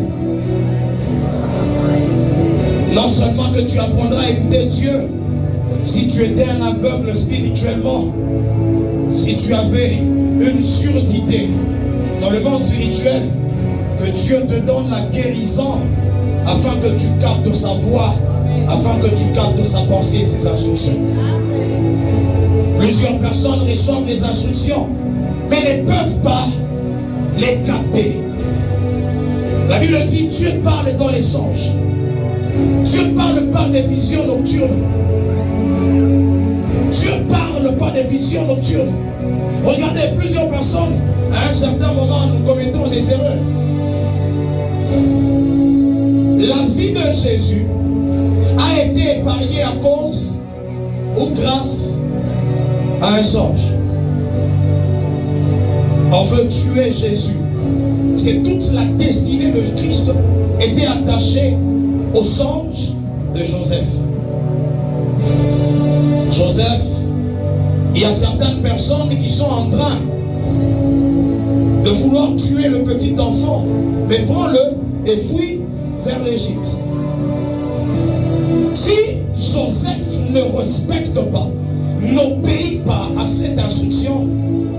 Non seulement que tu apprendras à écouter Dieu, si tu étais un aveugle spirituellement, si tu avais une surdité dans le monde spirituel, que Dieu te donne la guérison afin que tu captes sa voix, afin que tu captes sa pensée et ses instructions. Plusieurs personnes reçoivent les instructions, mais ne peuvent pas les capter. La Bible dit, Dieu parle dans les songes. Dieu parle par des visions nocturnes. Dieu parle par des visions nocturnes. Regardez, plusieurs personnes, à un certain moment, nous commettons des erreurs. La vie de Jésus a été épargnée à cause ou grâce à un songe. On veut tuer Jésus. C'est toute la destinée de Christ était attachée au songe de Joseph. Joseph, il y a certaines personnes qui sont en train de vouloir tuer le petit enfant, mais prends-le et fuis vers l'Égypte. Si Joseph ne respecte pas, n'obéit pas à cette instruction,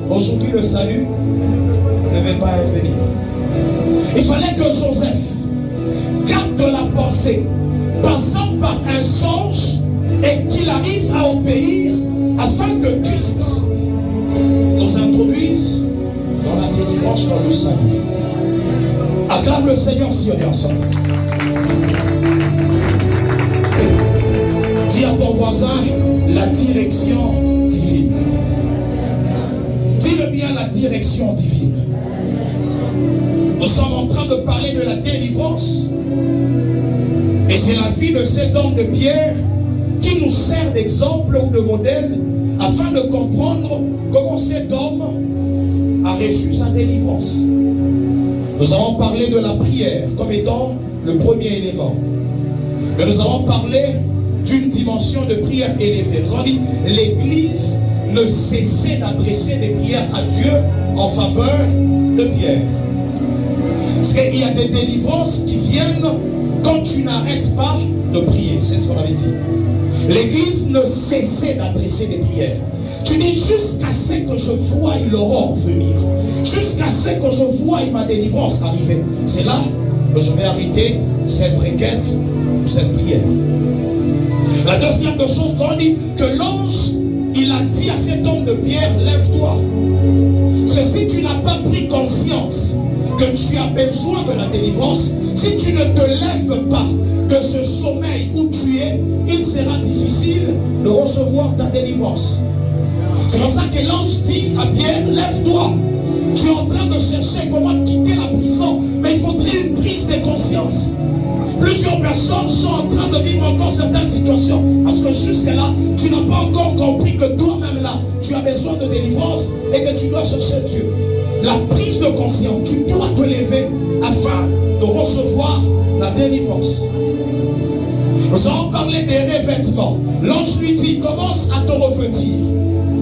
aujourd'hui le salut ne devait pas venir. Il fallait que Joseph capte la pensée, passant par un songe, et qu'il arrive à obéir afin que Christ nous introduise dans la délivrance, dans le salut. Acclame le Seigneur si on est ensemble. Dis à ton voisin, la direction divine. Dis-le bien, la direction divine. Nous sommes en train de parler de la délivrance. Et c'est la vie de cet homme de Pierre qui nous sert d'exemple ou de modèle afin de comprendre comment cet homme a reçu sa délivrance. Nous avons parlé de la prière comme étant le premier élément. Mais nous avons parlé d'une dimension de prière élevée. Nous avons dit l'Église ne cessait d'adresser des prières à Dieu en faveur de Pierre. Parce qu'il y a des délivrances qui viennent quand tu n'arrêtes pas de prier. C'est ce qu'on avait dit. L'Église ne cessait d'adresser des prières. Tu dis jusqu'à ce que je voie l'aurore venir. Jusqu'à ce que je voie ma délivrance arriver. C'est là que je vais arrêter cette requête ou cette prière. La deuxième des choses, on dit que l'ange, il a dit à cet homme de Pierre, lève-toi. Parce que si tu n'as pas pris conscience que tu as besoin de la délivrance, si tu ne te lèves pas de ce sommeil où tu es, il sera difficile de recevoir ta délivrance. C'est comme ça que l'ange dit à Pierre, lève-toi. Tu es en train de chercher comment quitter la prison, mais il faudrait une prise de conscience. Plusieurs personnes sont en train de vivre encore certaines situations parce que jusque-là, tu n'as pas encore compris que toi-même là, tu as besoin de délivrance et que tu dois chercher Dieu. La prise de conscience, tu dois te lever afin de recevoir la délivrance. Nous allons parler des revêtements. L'ange lui dit, commence à te revêtir.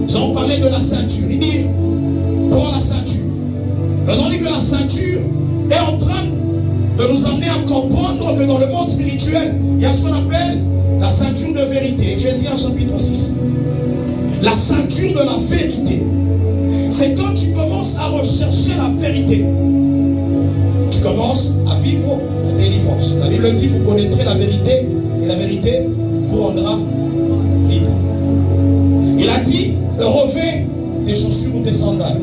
Nous allons parler de la ceinture. Il dit, prends la ceinture. Nous allons dire que la ceinture est en train de nous amener à comprendre que dans le monde spirituel, il y a ce qu'on appelle la ceinture de vérité. Éphésiens chapitre 6. La ceinture de la vérité. C'est quand tu commences à rechercher la vérité. Tu commences à vivre la délivrance. La Bible dit, vous connaîtrez la vérité et la vérité vous rendra libre. Il a dit, revêt tes chaussures ou tes sandales.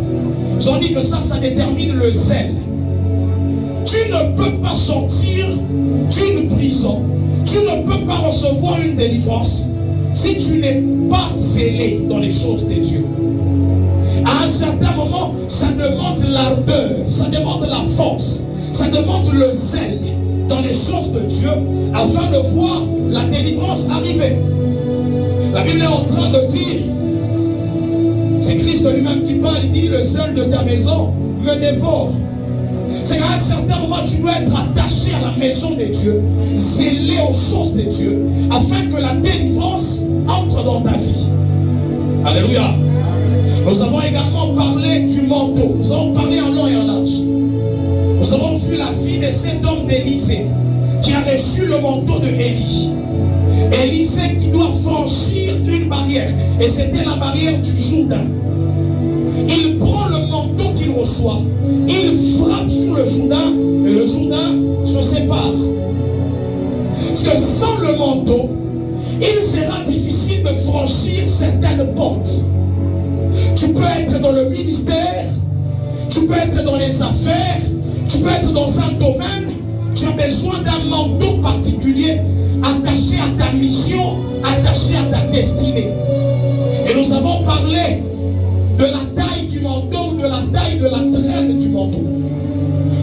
J'en dis que ça détermine le zèle. Tu ne peux pas sortir d'une prison. Tu ne peux pas recevoir une délivrance si tu n'es pas zélé dans les choses de Dieu. À un certain moment, ça demande l'ardeur, ça demande la force, ça demande le zèle dans les choses de Dieu afin de voir la délivrance arriver. La Bible est en train de dire, c'est Christ lui-même qui parle, il dit, le zèle de ta maison me dévore. C'est qu'à un certain moment, tu dois être attaché à la maison de Dieu, zélé aux choses de Dieu, afin que la délivrance entre dans ta vie. Alléluia. Nous avons également parlé du manteau. Nous avons parlé en long et en large. Nous avons vu la vie de cet homme d'Élisée qui a reçu le manteau de Élie. Élisée qui doit franchir une barrière. Et c'était la barrière du Jourdain. Il prend le manteau qu'il reçoit. Il frappe sur le Jourdain et le Jourdain se sépare. Parce que sans le manteau, il sera difficile de franchir certaines portes. Tu peux être dans le ministère, tu peux être dans les affaires, tu peux être dans un domaine, tu as besoin d'un manteau particulier attaché à ta mission, attaché à ta destinée. Et nous avons parlé de la taille du manteau, de la taille de la traîne du manteau.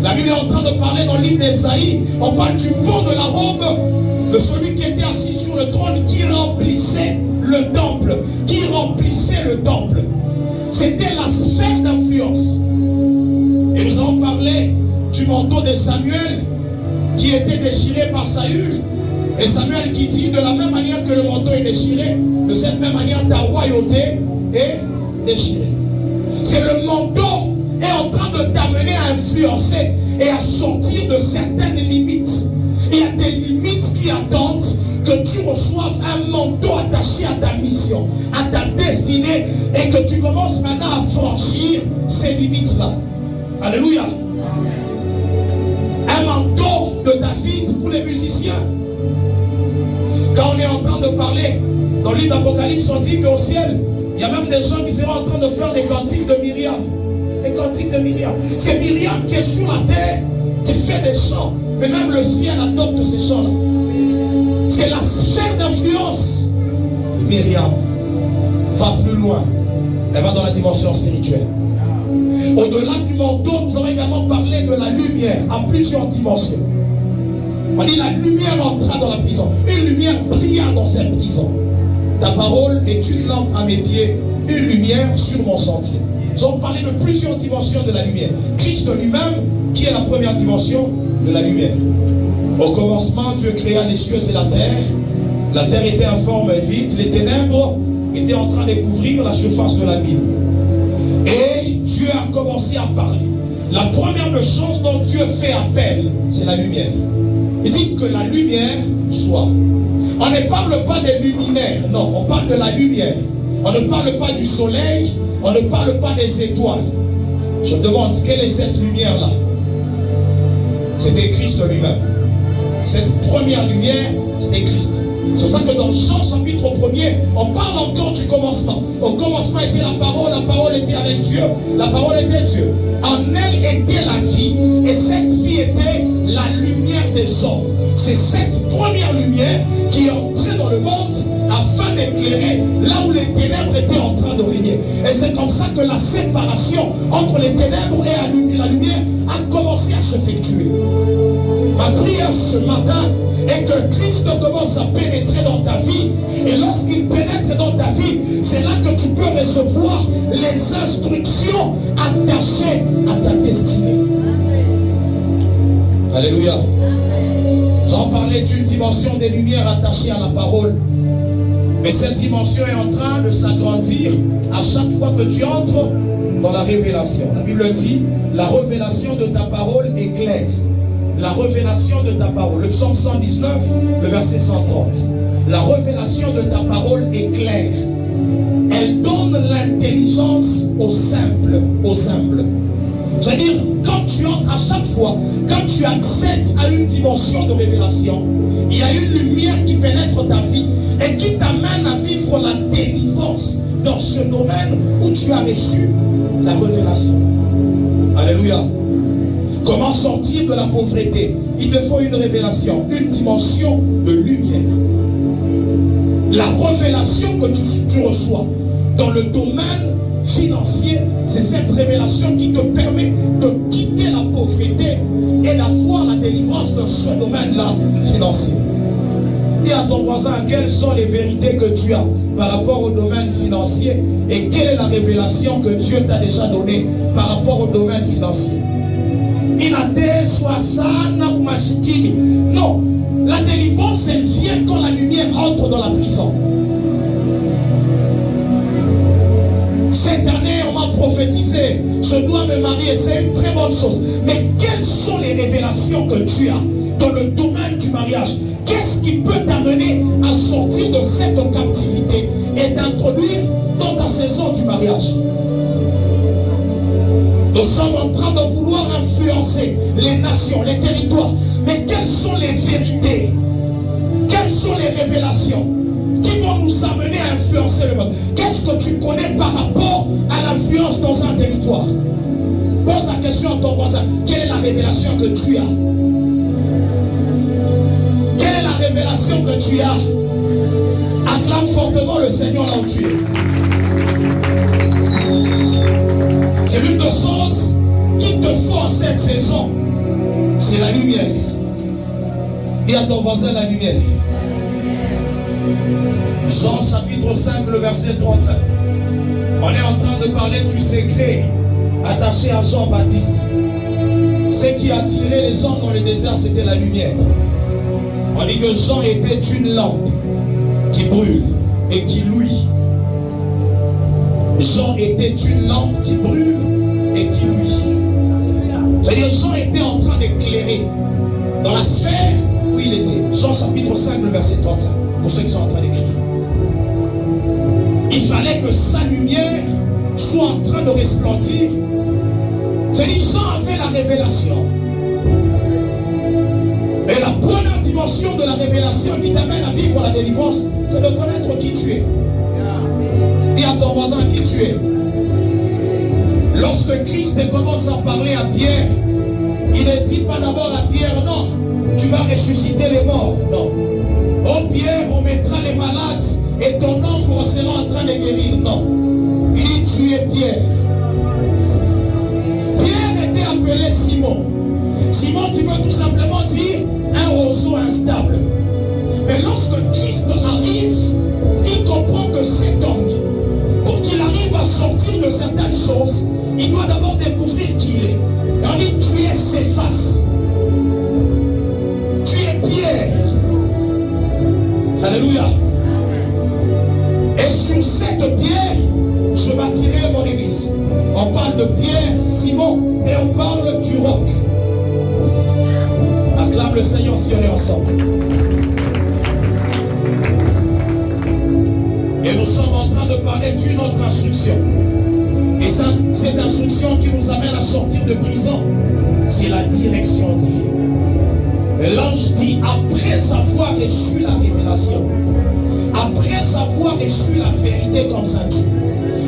La Bible est en train de parler dans le livre d'Ésaïe, on parle du pan de la robe de celui qui était assis sur le trône, qui remplissait le temple, C'était la sphère d'influence. Et nous avons parlé du manteau de Samuel qui était déchiré par Saül. Et Samuel qui dit, de la même manière que le manteau est déchiré, de cette même manière ta royauté est déchirée. C'est le manteau est en train de t'amener à influencer et à sortir de certaines limites. Il y a des limites qui attendent que tu reçoives un manteau attaché à ta mission, à ta destinée, et que tu commences maintenant à franchir ces limites-là. Alléluia. Un manteau de David pour les musiciens. Quand on est en train de parler, dans le livre d'Apocalypse, on dit qu'au ciel, il y a même des gens qui seront en train de faire des cantiques de Myriam. Les cantiques de Myriam. C'est Myriam qui est sur la terre, qui fait des chants. Mais même le ciel adopte ces chants-là. C'est la sphère d'influence de Myriam. Va plus loin. Elle va dans la dimension spirituelle. Au-delà du manteau, nous avons également parlé de la lumière à plusieurs dimensions. On dit la lumière entra dans la prison. Une lumière brilla dans cette prison. Ta parole est une lampe à mes pieds, une lumière sur mon sentier. Nous allons parler de plusieurs dimensions de la lumière. Christ lui-même, qui est la première dimension de la lumière. Au commencement, Dieu créa les cieux et la terre. La terre était informe et vide. Les ténèbres étaient en train de couvrir la surface de l'abîme. Et Dieu a commencé à parler. La première chose dont Dieu fait appel, c'est la lumière. Il dit que la lumière soit. On ne parle pas des luminaires, non, on parle de la lumière. On ne parle pas du soleil, on ne parle pas des étoiles. Je me demande, quelle est cette lumière-là? C'était Christ lui-même. Cette première lumière, c'était Christ. C'est pour ça que dans Jean chapitre 1er, on parle encore du commencement. Au commencement était la parole était avec Dieu, la parole était Dieu. En elle était la vie, et cette vie était la lumière des hommes. C'est cette première lumière qui est entrée dans le monde afin d'éclairer là où les ténèbres étaient en train de régner. Et c'est comme ça que la séparation entre les ténèbres et la lumière a commencé à s'effectuer. Ma prière ce matin est que Christ commence à pénétrer dans ta vie. Et lorsqu'il pénètre dans ta vie, c'est là que tu peux recevoir les instructions attachées à ta destinée. Alléluia. J'en parlais d'une dimension des lumières attachées à la parole. Mais cette dimension est en train de s'agrandir à chaque fois que tu entres dans la révélation. La Bible dit, la révélation de ta parole est claire. La révélation de ta parole. Le psaume 119, le verset 130. La révélation de ta parole est claire. Elle donne l'intelligence aux simples, aux humbles. C'est-à-dire, quand tu entres à chaque fois, quand tu accèdes à une dimension de révélation, il y a une lumière qui pénètre ta vie et qui t'amène à vivre la délivrance dans ce domaine où tu as reçu la révélation. Alléluia. Comment sortir de la pauvreté? Il te faut une révélation, une dimension de lumière. La révélation que tu reçois dans le domaine financier, c'est cette révélation qui te permet de quitter la pauvreté et d'avoir la délivrance dans ce domaine-là financier. Dis à ton voisin quelles sont les vérités que tu as par rapport au domaine financier et quelle est la révélation que Dieu t'a déjà donnée par rapport au domaine financier. Non, la délivrance elle vient quand la lumière entre dans la prison. Cette année on m'a prophétisé, je dois me marier, c'est une très bonne chose. Mais quelles sont les révélations que tu as dans le domaine du mariage? Qu'est-ce qui peut t'amener à sortir de cette captivité et t'introduire dans ta saison du mariage? Nous sommes en train de vouloir influencer les nations, les territoires. Mais quelles sont les vérités? Quelles sont les révélations qui vont nous amener à influencer le monde? Qu'est-ce que tu connais par rapport à l'influence dans un territoire? Pose la question à ton voisin. Quelle est la révélation que tu as? Quelle est la révélation que tu as? Acclame fortement le Seigneur là où tu es. C'est l'une des choses qu'il te faut en cette saison. C'est la lumière. Dis à ton voisin la lumière. Jean chapitre 5, le verset 35. On est en train de parler du secret attaché à Jean-Baptiste. Ce qui attirait les hommes dans le désert, c'était la lumière. On dit que Jean était une lampe qui brûle et qui luit. Jean était une lampe qui brûle et qui luit. C'est-à-dire Jean était en train d'éclairer dans la sphère où il était. Jean chapitre 5, le verset 35, pour ceux qui sont en train d'écrire. Il fallait que sa lumière soit en train de resplendir. C'est-à-dire Jean avait la révélation. Et la première dimension de la révélation qui t'amène à vivre la délivrance, c'est de connaître qui tu es. Dis à ton voisin qui tu es. Lorsque Christ commence à parler à Pierre, il ne dit pas d'abord à Pierre, non, tu vas ressusciter les morts, non. Oh Pierre, on mettra les malades et ton ombre sera en train de guérir, non. Il dit, tu es Pierre. Pierre était appelé Simon. Simon qui veut tout simplement dire un roseau instable. Mais lorsque Christ arrive, il comprend que cet homme, pour qu'il arrive à sortir de certaines choses, le Seigneur si on est ensemble? Et nous sommes en train de parler d'une autre instruction. Et ça, cette instruction qui nous amène à sortir de prison, c'est la direction divine. L'ange dit, après avoir reçu la révélation, après avoir reçu la vérité comme ceinture,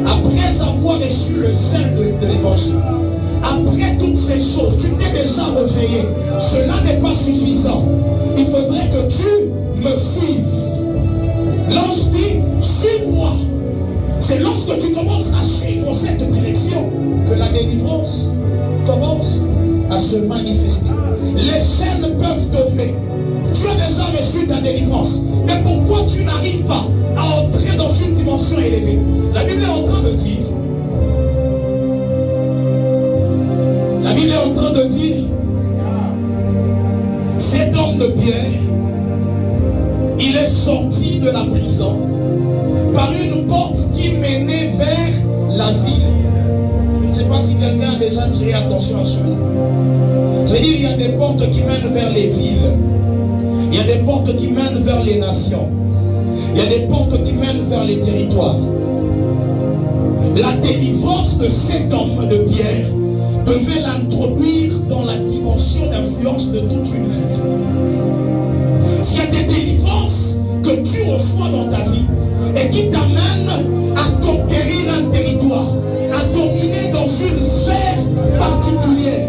après avoir reçu le sel de l'évangile, après toutes ces choses, tu t'es déjà réveillé. Cela n'est pas suffisant. Il faudrait que tu me suives. L'ange dit, suis-moi. C'est lorsque tu commences à suivre cette direction que la délivrance commence à se manifester. Les chaînes peuvent tomber. Tu as déjà reçu ta délivrance. Mais pourquoi tu n'arrives pas à entrer dans une dimension élevée? La Bible est en train de dire, cet homme de Pierre, il est sorti de la prison par une porte qui menait vers la ville. Je ne sais pas si quelqu'un a déjà tiré attention à cela. C'est-à-dire, il y a des portes qui mènent vers les villes. Il y a des portes qui mènent vers les nations. Il y a des portes qui mènent vers les territoires. La délivrance de cet homme de Pierre devait l'introduire dans la dimension d'influence de toute une ville. S'il y a des délivrances que tu reçois dans ta vie et qui t'amènent à conquérir un territoire, à dominer dans une sphère particulière.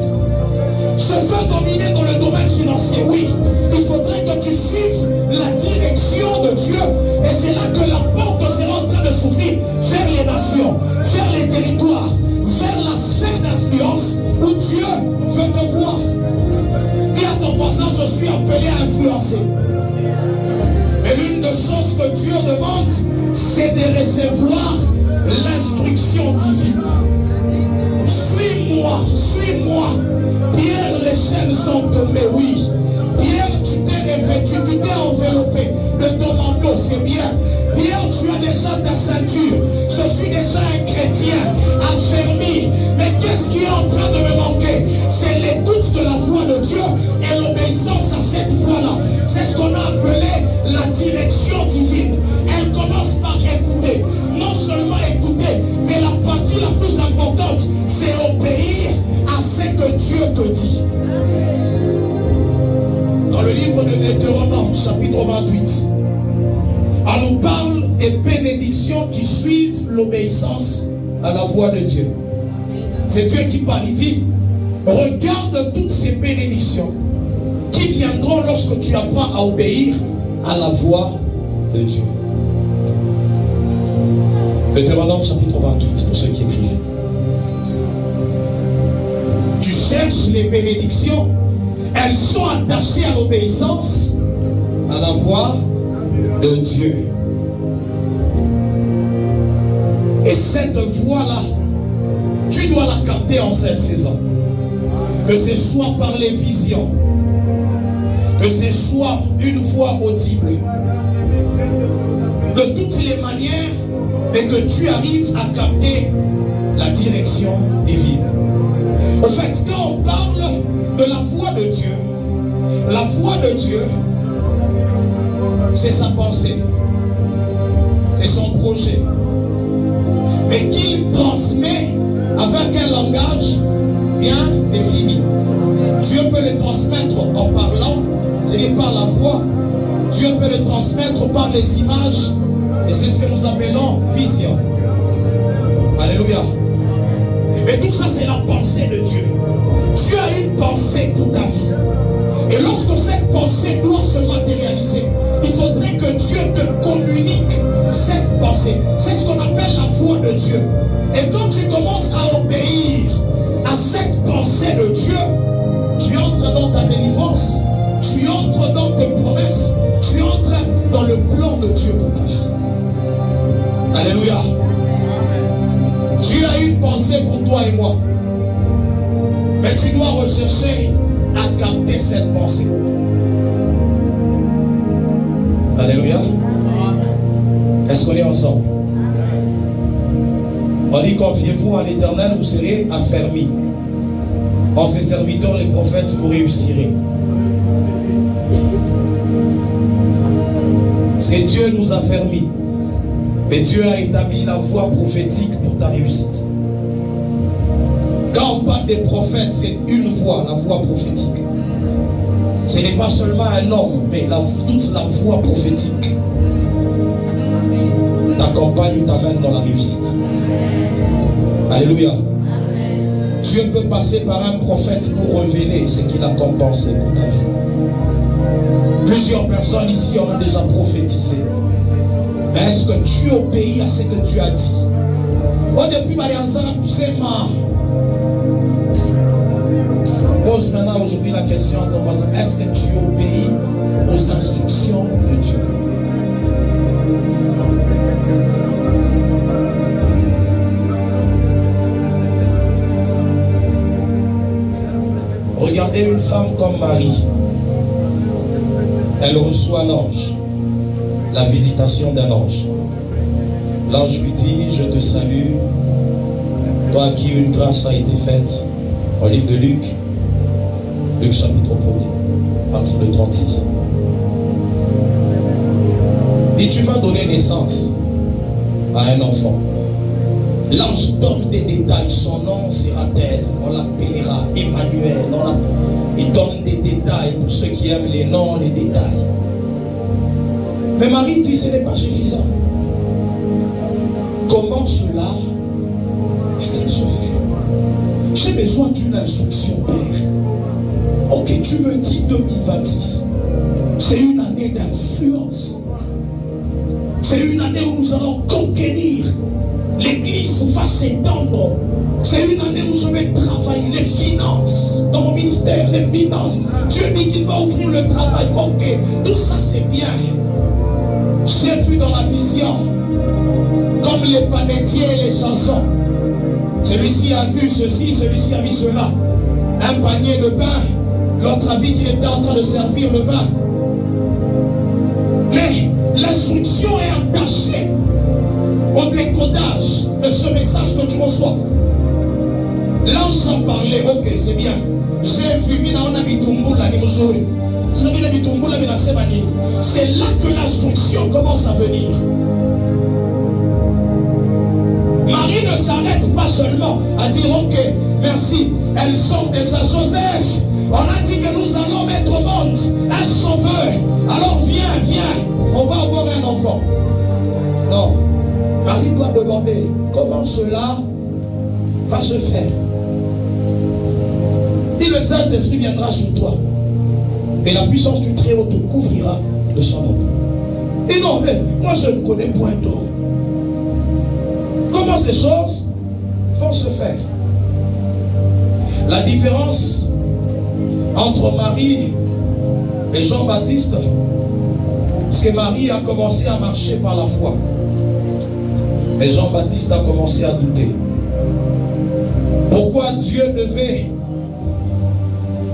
Je veux dominer dans le domaine financier, oui. Il faudrait que tu suives la direction de Dieu. Et c'est là que la porte sera en train de s'ouvrir vers les nations, vers les territoires, vers la sphère d'influence où Dieu veut te voir. Dis à ton voisin, je suis appelé à influencer. Mais l'une des choses que Dieu demande, c'est de recevoir l'instruction divine. Suis-moi, suis-moi. Pierre, les chaînes sont tombées, oui. Pierre, tu t'es revêtu, tu t'es enveloppé de ton manteau, c'est bien. Pierre, tu as déjà ta ceinture. Je suis déjà un chrétien affermi. Mais qu'est-ce qui est en train de me manquer? C'est l'écoute de la voix de Dieu et l'obéissance à cette voix-là. C'est ce qu'on a appelé la direction divine. Elle commence par écouter. Non seulement écouter, mais la partie la plus importante, c'est obéir à ce que Dieu te dit. Dans le livre de Deutéronome, chapitre 28, on nous parle des bénédictions qui suivent l'obéissance à la voix de Dieu. C'est Dieu qui parle, il dit, regarde toutes ces bénédictions qui viendront lorsque tu apprends à obéir à la voix de Dieu. Deutéronome chapitre 28, pour ceux qui écrivent. Tu cherches les bénédictions, elles sont attachées à l'obéissance à la voix de Dieu. Et cette voix-là, tu dois la capter en cette saison. Que ce soit par les visions, que ce soit une voix audible, de toutes les manières, mais que tu arrives à capter la direction divine. En fait, quand on parle de la voix de Dieu, c'est sa pensée, c'est son projet, mais qu'il transmet avec un langage bien défini. Dieu peut le transmettre en parlant, c'est-à-dire par la voix. Dieu peut le transmettre par les images, et c'est ce que nous appelons vision. Alléluia. Mais tout ça, c'est la pensée de Dieu. Dieu a une pensée pour ta vie. Et lorsque cette pensée doit se matérialiser, il faudrait que Dieu te communique cette pensée. C'est ce qu'on appelle la voix de Dieu. Et quand tu commences à obéir à cette pensée de Dieu, tu entres dans ta délivrance, tu entres dans tes promesses, tu entres dans le plan de Dieu pour ta vie. Alléluia. Dieu a une pensée pour toi et moi. Mais tu dois rechercher à capter cette pensée. Alléluia. Est-ce qu'on est ensemble? On dit, confiez-vous à l'Éternel, vous serez affermis. En ses serviteurs, les prophètes, vous réussirez. C'est que Dieu nous a fermis. Mais Dieu a établi la voie prophétique pour ta réussite. Quand on parle des prophètes, c'est une voie, la voie prophétique. Ce n'est pas seulement un homme, mais toute la voie prophétique t'accompagne ou t'amène dans la réussite. Alléluia. Dieu peut passer par un prophète pour révéler ce qu'il a compensé pour ta vie. Plusieurs personnes ici en ont déjà prophétisé. Mais est-ce que tu obéis à ce que tu as dit? Depuis pose maintenant aujourd'hui la question à ton voisin. Est-ce que tu obéis aux instructions de Dieu? Regardez une femme comme Marie. Elle reçoit l'ange, la visitation d'un ange. L'ange lui dit, je te salue, toi à qui une grâce a été faite. Au livre de Luc, Luc chapitre 1er, partie de 36. Et tu vas donner naissance à un enfant. L'ange donne des détails. Son nom sera tel. On l'appellera Emmanuel. Il donne des détails pour ceux qui aiment les noms, les détails. Mais Marie dit ce n'est pas suffisant. Comment cela va-t-il se faire? J'ai besoin d'une instruction, Père. Ok, tu me dis 2026. C'est une année d'influence. C'est une année où nous allons conquérir. L'église va s'étendre. C'est une année où je vais travailler les finances. Dans mon ministère, les finances. Dieu dit qu'il va ouvrir le travail. Ok, tout ça c'est bien. J'ai vu dans la vision, comme les panetiers et les chansons. Celui-ci a vu ceci, celui-ci a vu cela. Un panier de pain, l'autre a vu qu'il était en train de servir le vin. Mais l'instruction est attachée au décodage de ce message que tu reçois. L'ange en parlait, ok, c'est bien. J'ai vu, c'est là que l'instruction commence à venir. Marie ne s'arrête pas seulement à dire ok, merci, elles sont déjà Joseph. On a dit que nous allons mettre au monde un sauveur. Alors viens, on va avoir un enfant. Non, Marie doit demander comment cela va se faire. Et le Saint-Esprit viendra sur toi. Et la puissance du Très-Haut te couvrira de son nom. Et non, mais moi je ne connais point d'eau. Comment ces choses vont se faire? La différence entre Marie et Jean-Baptiste, c'est que Marie a commencé à marcher par la foi. Et Jean-Baptiste a commencé à douter. Pourquoi Dieu devait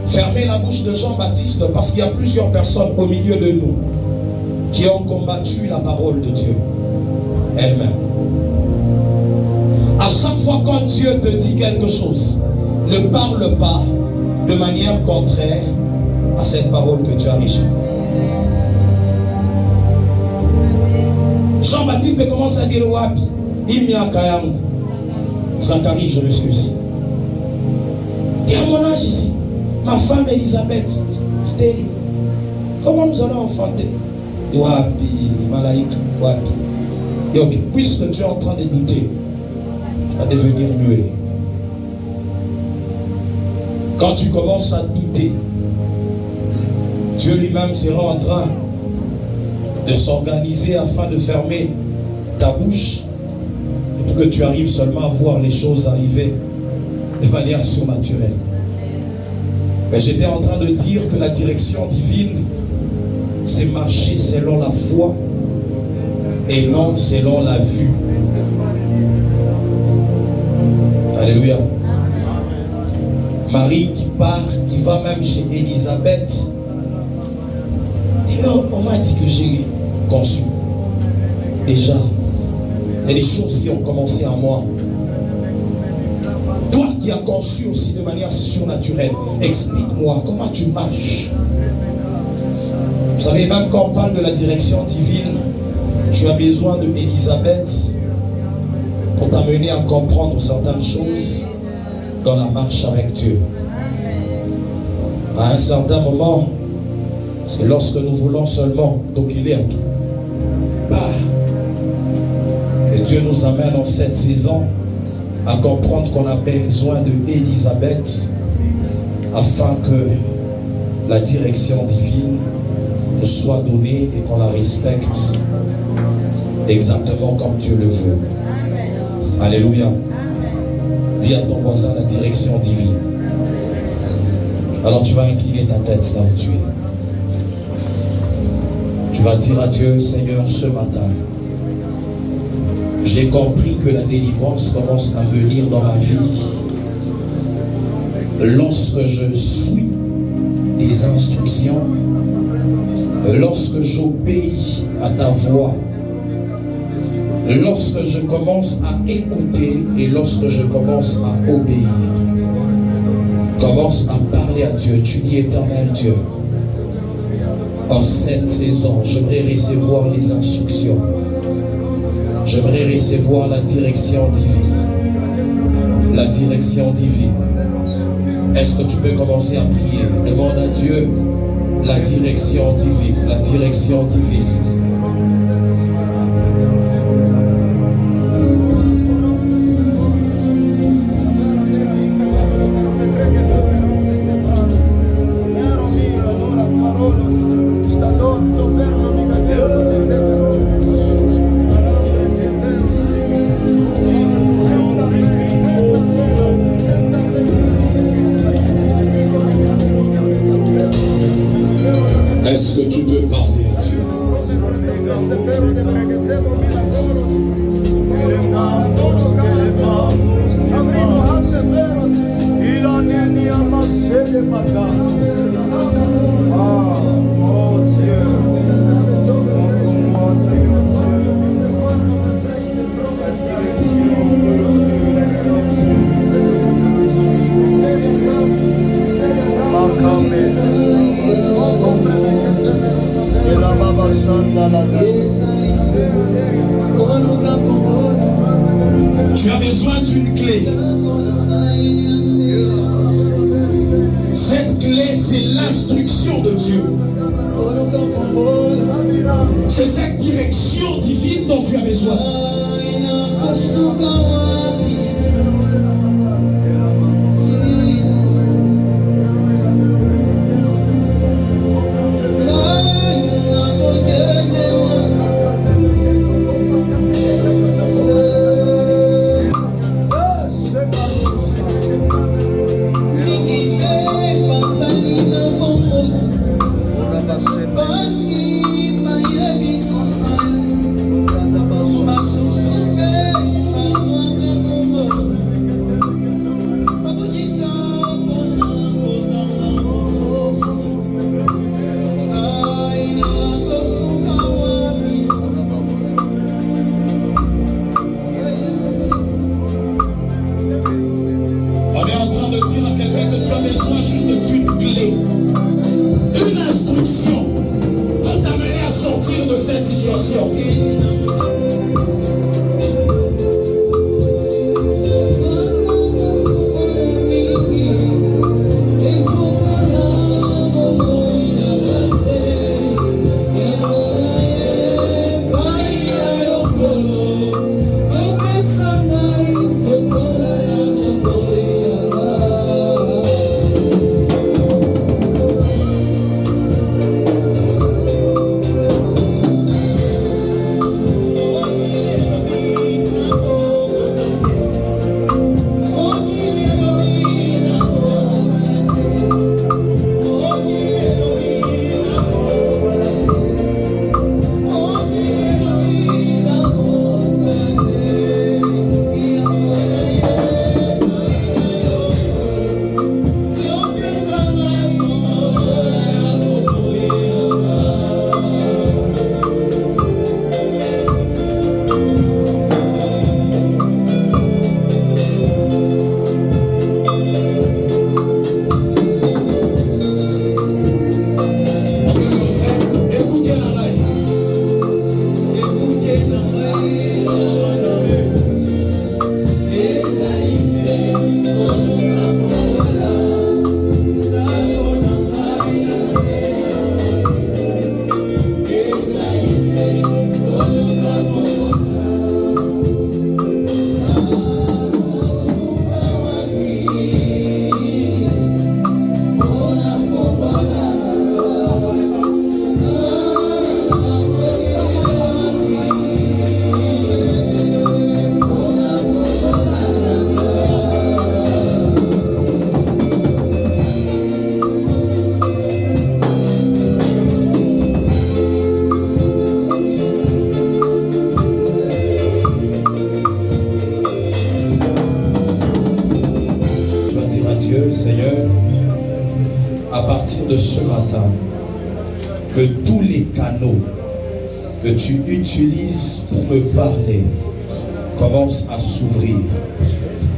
fermer la bouche de Jean-Baptiste? Parce qu'il y a plusieurs personnes au milieu de nous qui ont combattu la parole de Dieu elle-même. À chaque fois quand Dieu te dit quelque chose, ne parle pas de manière contraire à cette parole que tu as reçue. Jean-Baptiste commence à dire wapi, Imiakayangu. Zacharie, je m'excuse. Et à mon âge ici, ma femme Elisabeth, stérile. Comment nous allons enfanter? Wapi, Malaïka, wapi. Et ok, puisque tu es en train de douter, tu vas devenir muet. Quand tu commences à douter, Dieu lui-même sera en train de s'organiser afin de fermer ta bouche et pour que tu arrives seulement à voir les choses arriver de manière surnaturelle. Mais j'étais en train de dire que la direction divine, c'est marcher selon la foi et non selon la vue. Alléluia. Marie qui part, qui va même chez Élisabeth. Et on m'a dit que j'ai conçu. Déjà, il y a des choses qui ont commencé en moi. Toi qui as conçu aussi de manière surnaturelle, explique-moi comment tu marches. Vous savez, même quand on parle de la direction divine, tu as besoin de Élisabeth pour t'amener à comprendre certaines choses dans la marche avec Dieu. À un certain moment, c'est lorsque nous voulons seulement toquer à tout. Que Dieu nous amène en cette saison à comprendre qu'on a besoin de Élisabeth afin que la direction divine nous soit donnée et qu'on la respecte exactement comme Dieu le veut. Alléluia. Dis à ton voisin la direction divine. Alors tu vas incliner ta tête là où tu es. Tu vas dire à Dieu, Seigneur, ce matin, j'ai compris que la délivrance commence à venir dans ma vie lorsque je suis tes instructions, lorsque j'obéis à ta voix, lorsque je commence à écouter et lorsque je commence à obéir. Commence à parler à Dieu. Tu dis, éternel Dieu, en cette saison, j'aimerais recevoir les instructions. J'aimerais recevoir la direction divine. La direction divine. Est-ce que tu peux commencer à prier? Demande à Dieu la direction divine. La direction divine. Est-ce que tu peux parler à Dieu? Tu as besoin d'une clé. Cette clé, c'est l'instruction de Dieu. C'est cette direction divine dont tu as besoin. Seigneur, à partir de ce matin, que tous les canaux que tu utilises pour me parler commencent à s'ouvrir.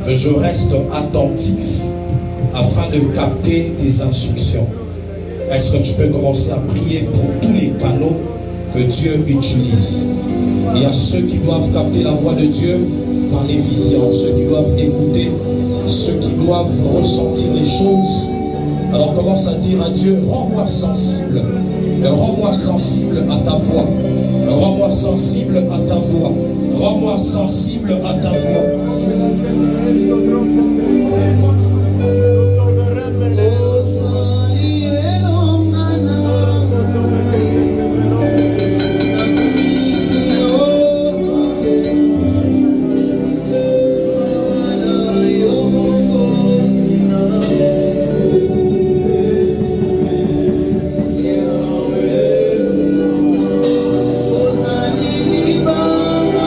Que je reste attentif afin de capter tes instructions. Est-ce que tu peux commencer à prier pour tous les canaux que Dieu utilise? Il y a ceux qui doivent capter la voix de Dieu par les visions, ceux qui doivent écouter, ceux qui doivent ressentir les choses. Alors commence à dire à Dieu, rends-moi sensible à ta voix, rends-moi sensible à ta voix, rends-moi sensible à ta voix. Baba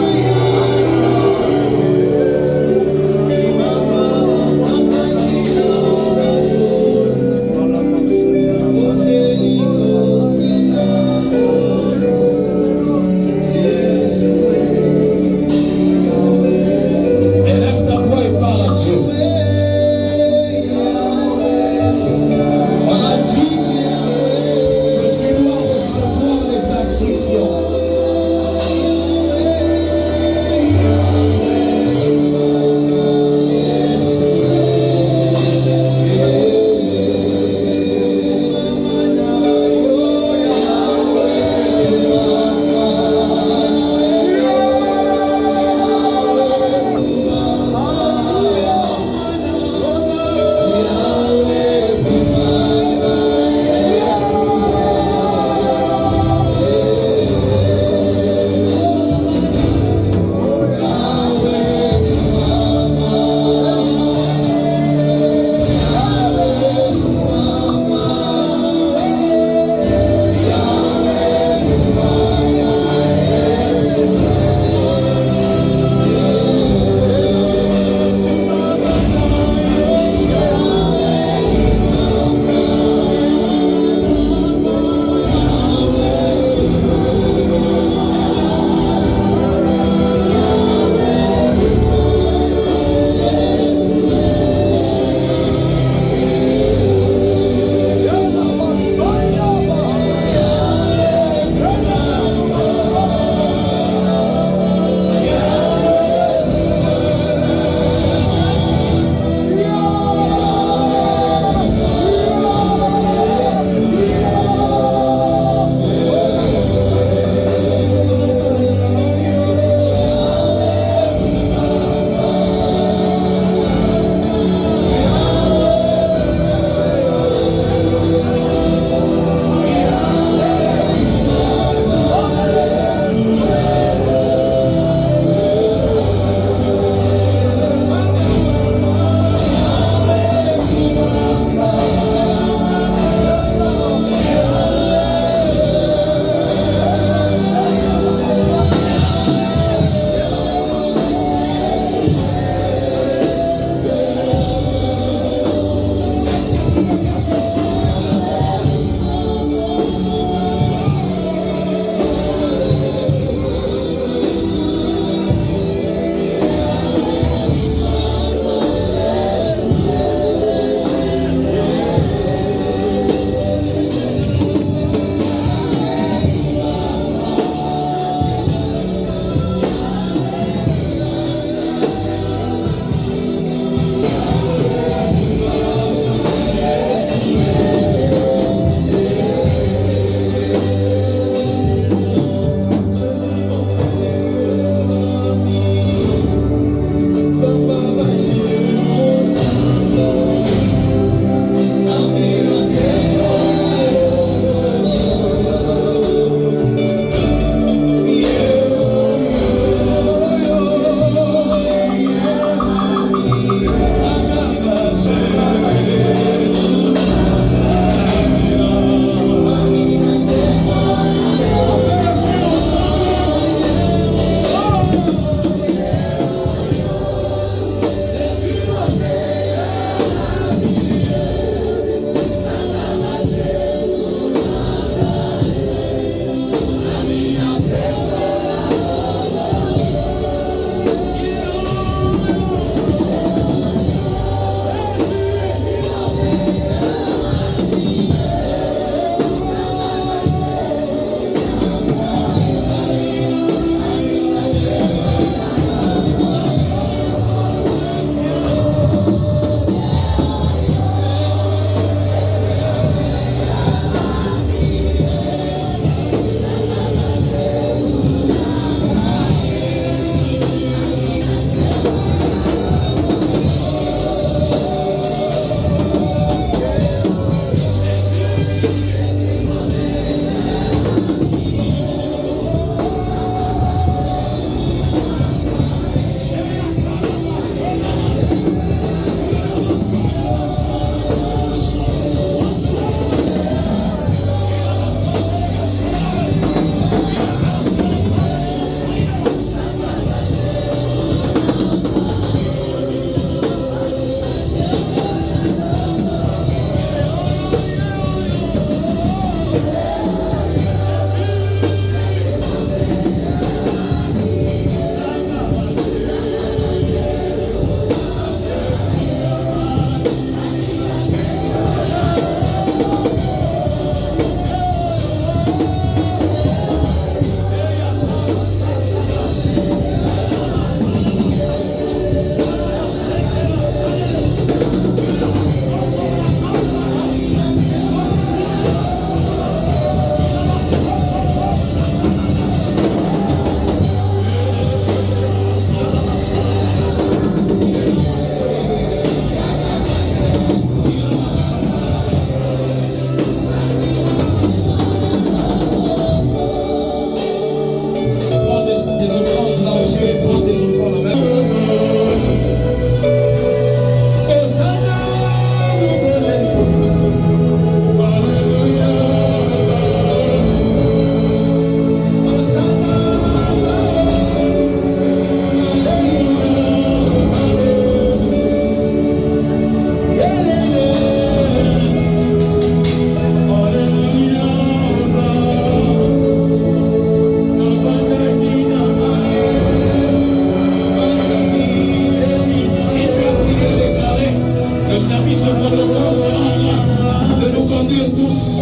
grandir tous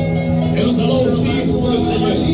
et nous allons offrir pour le Seigneur.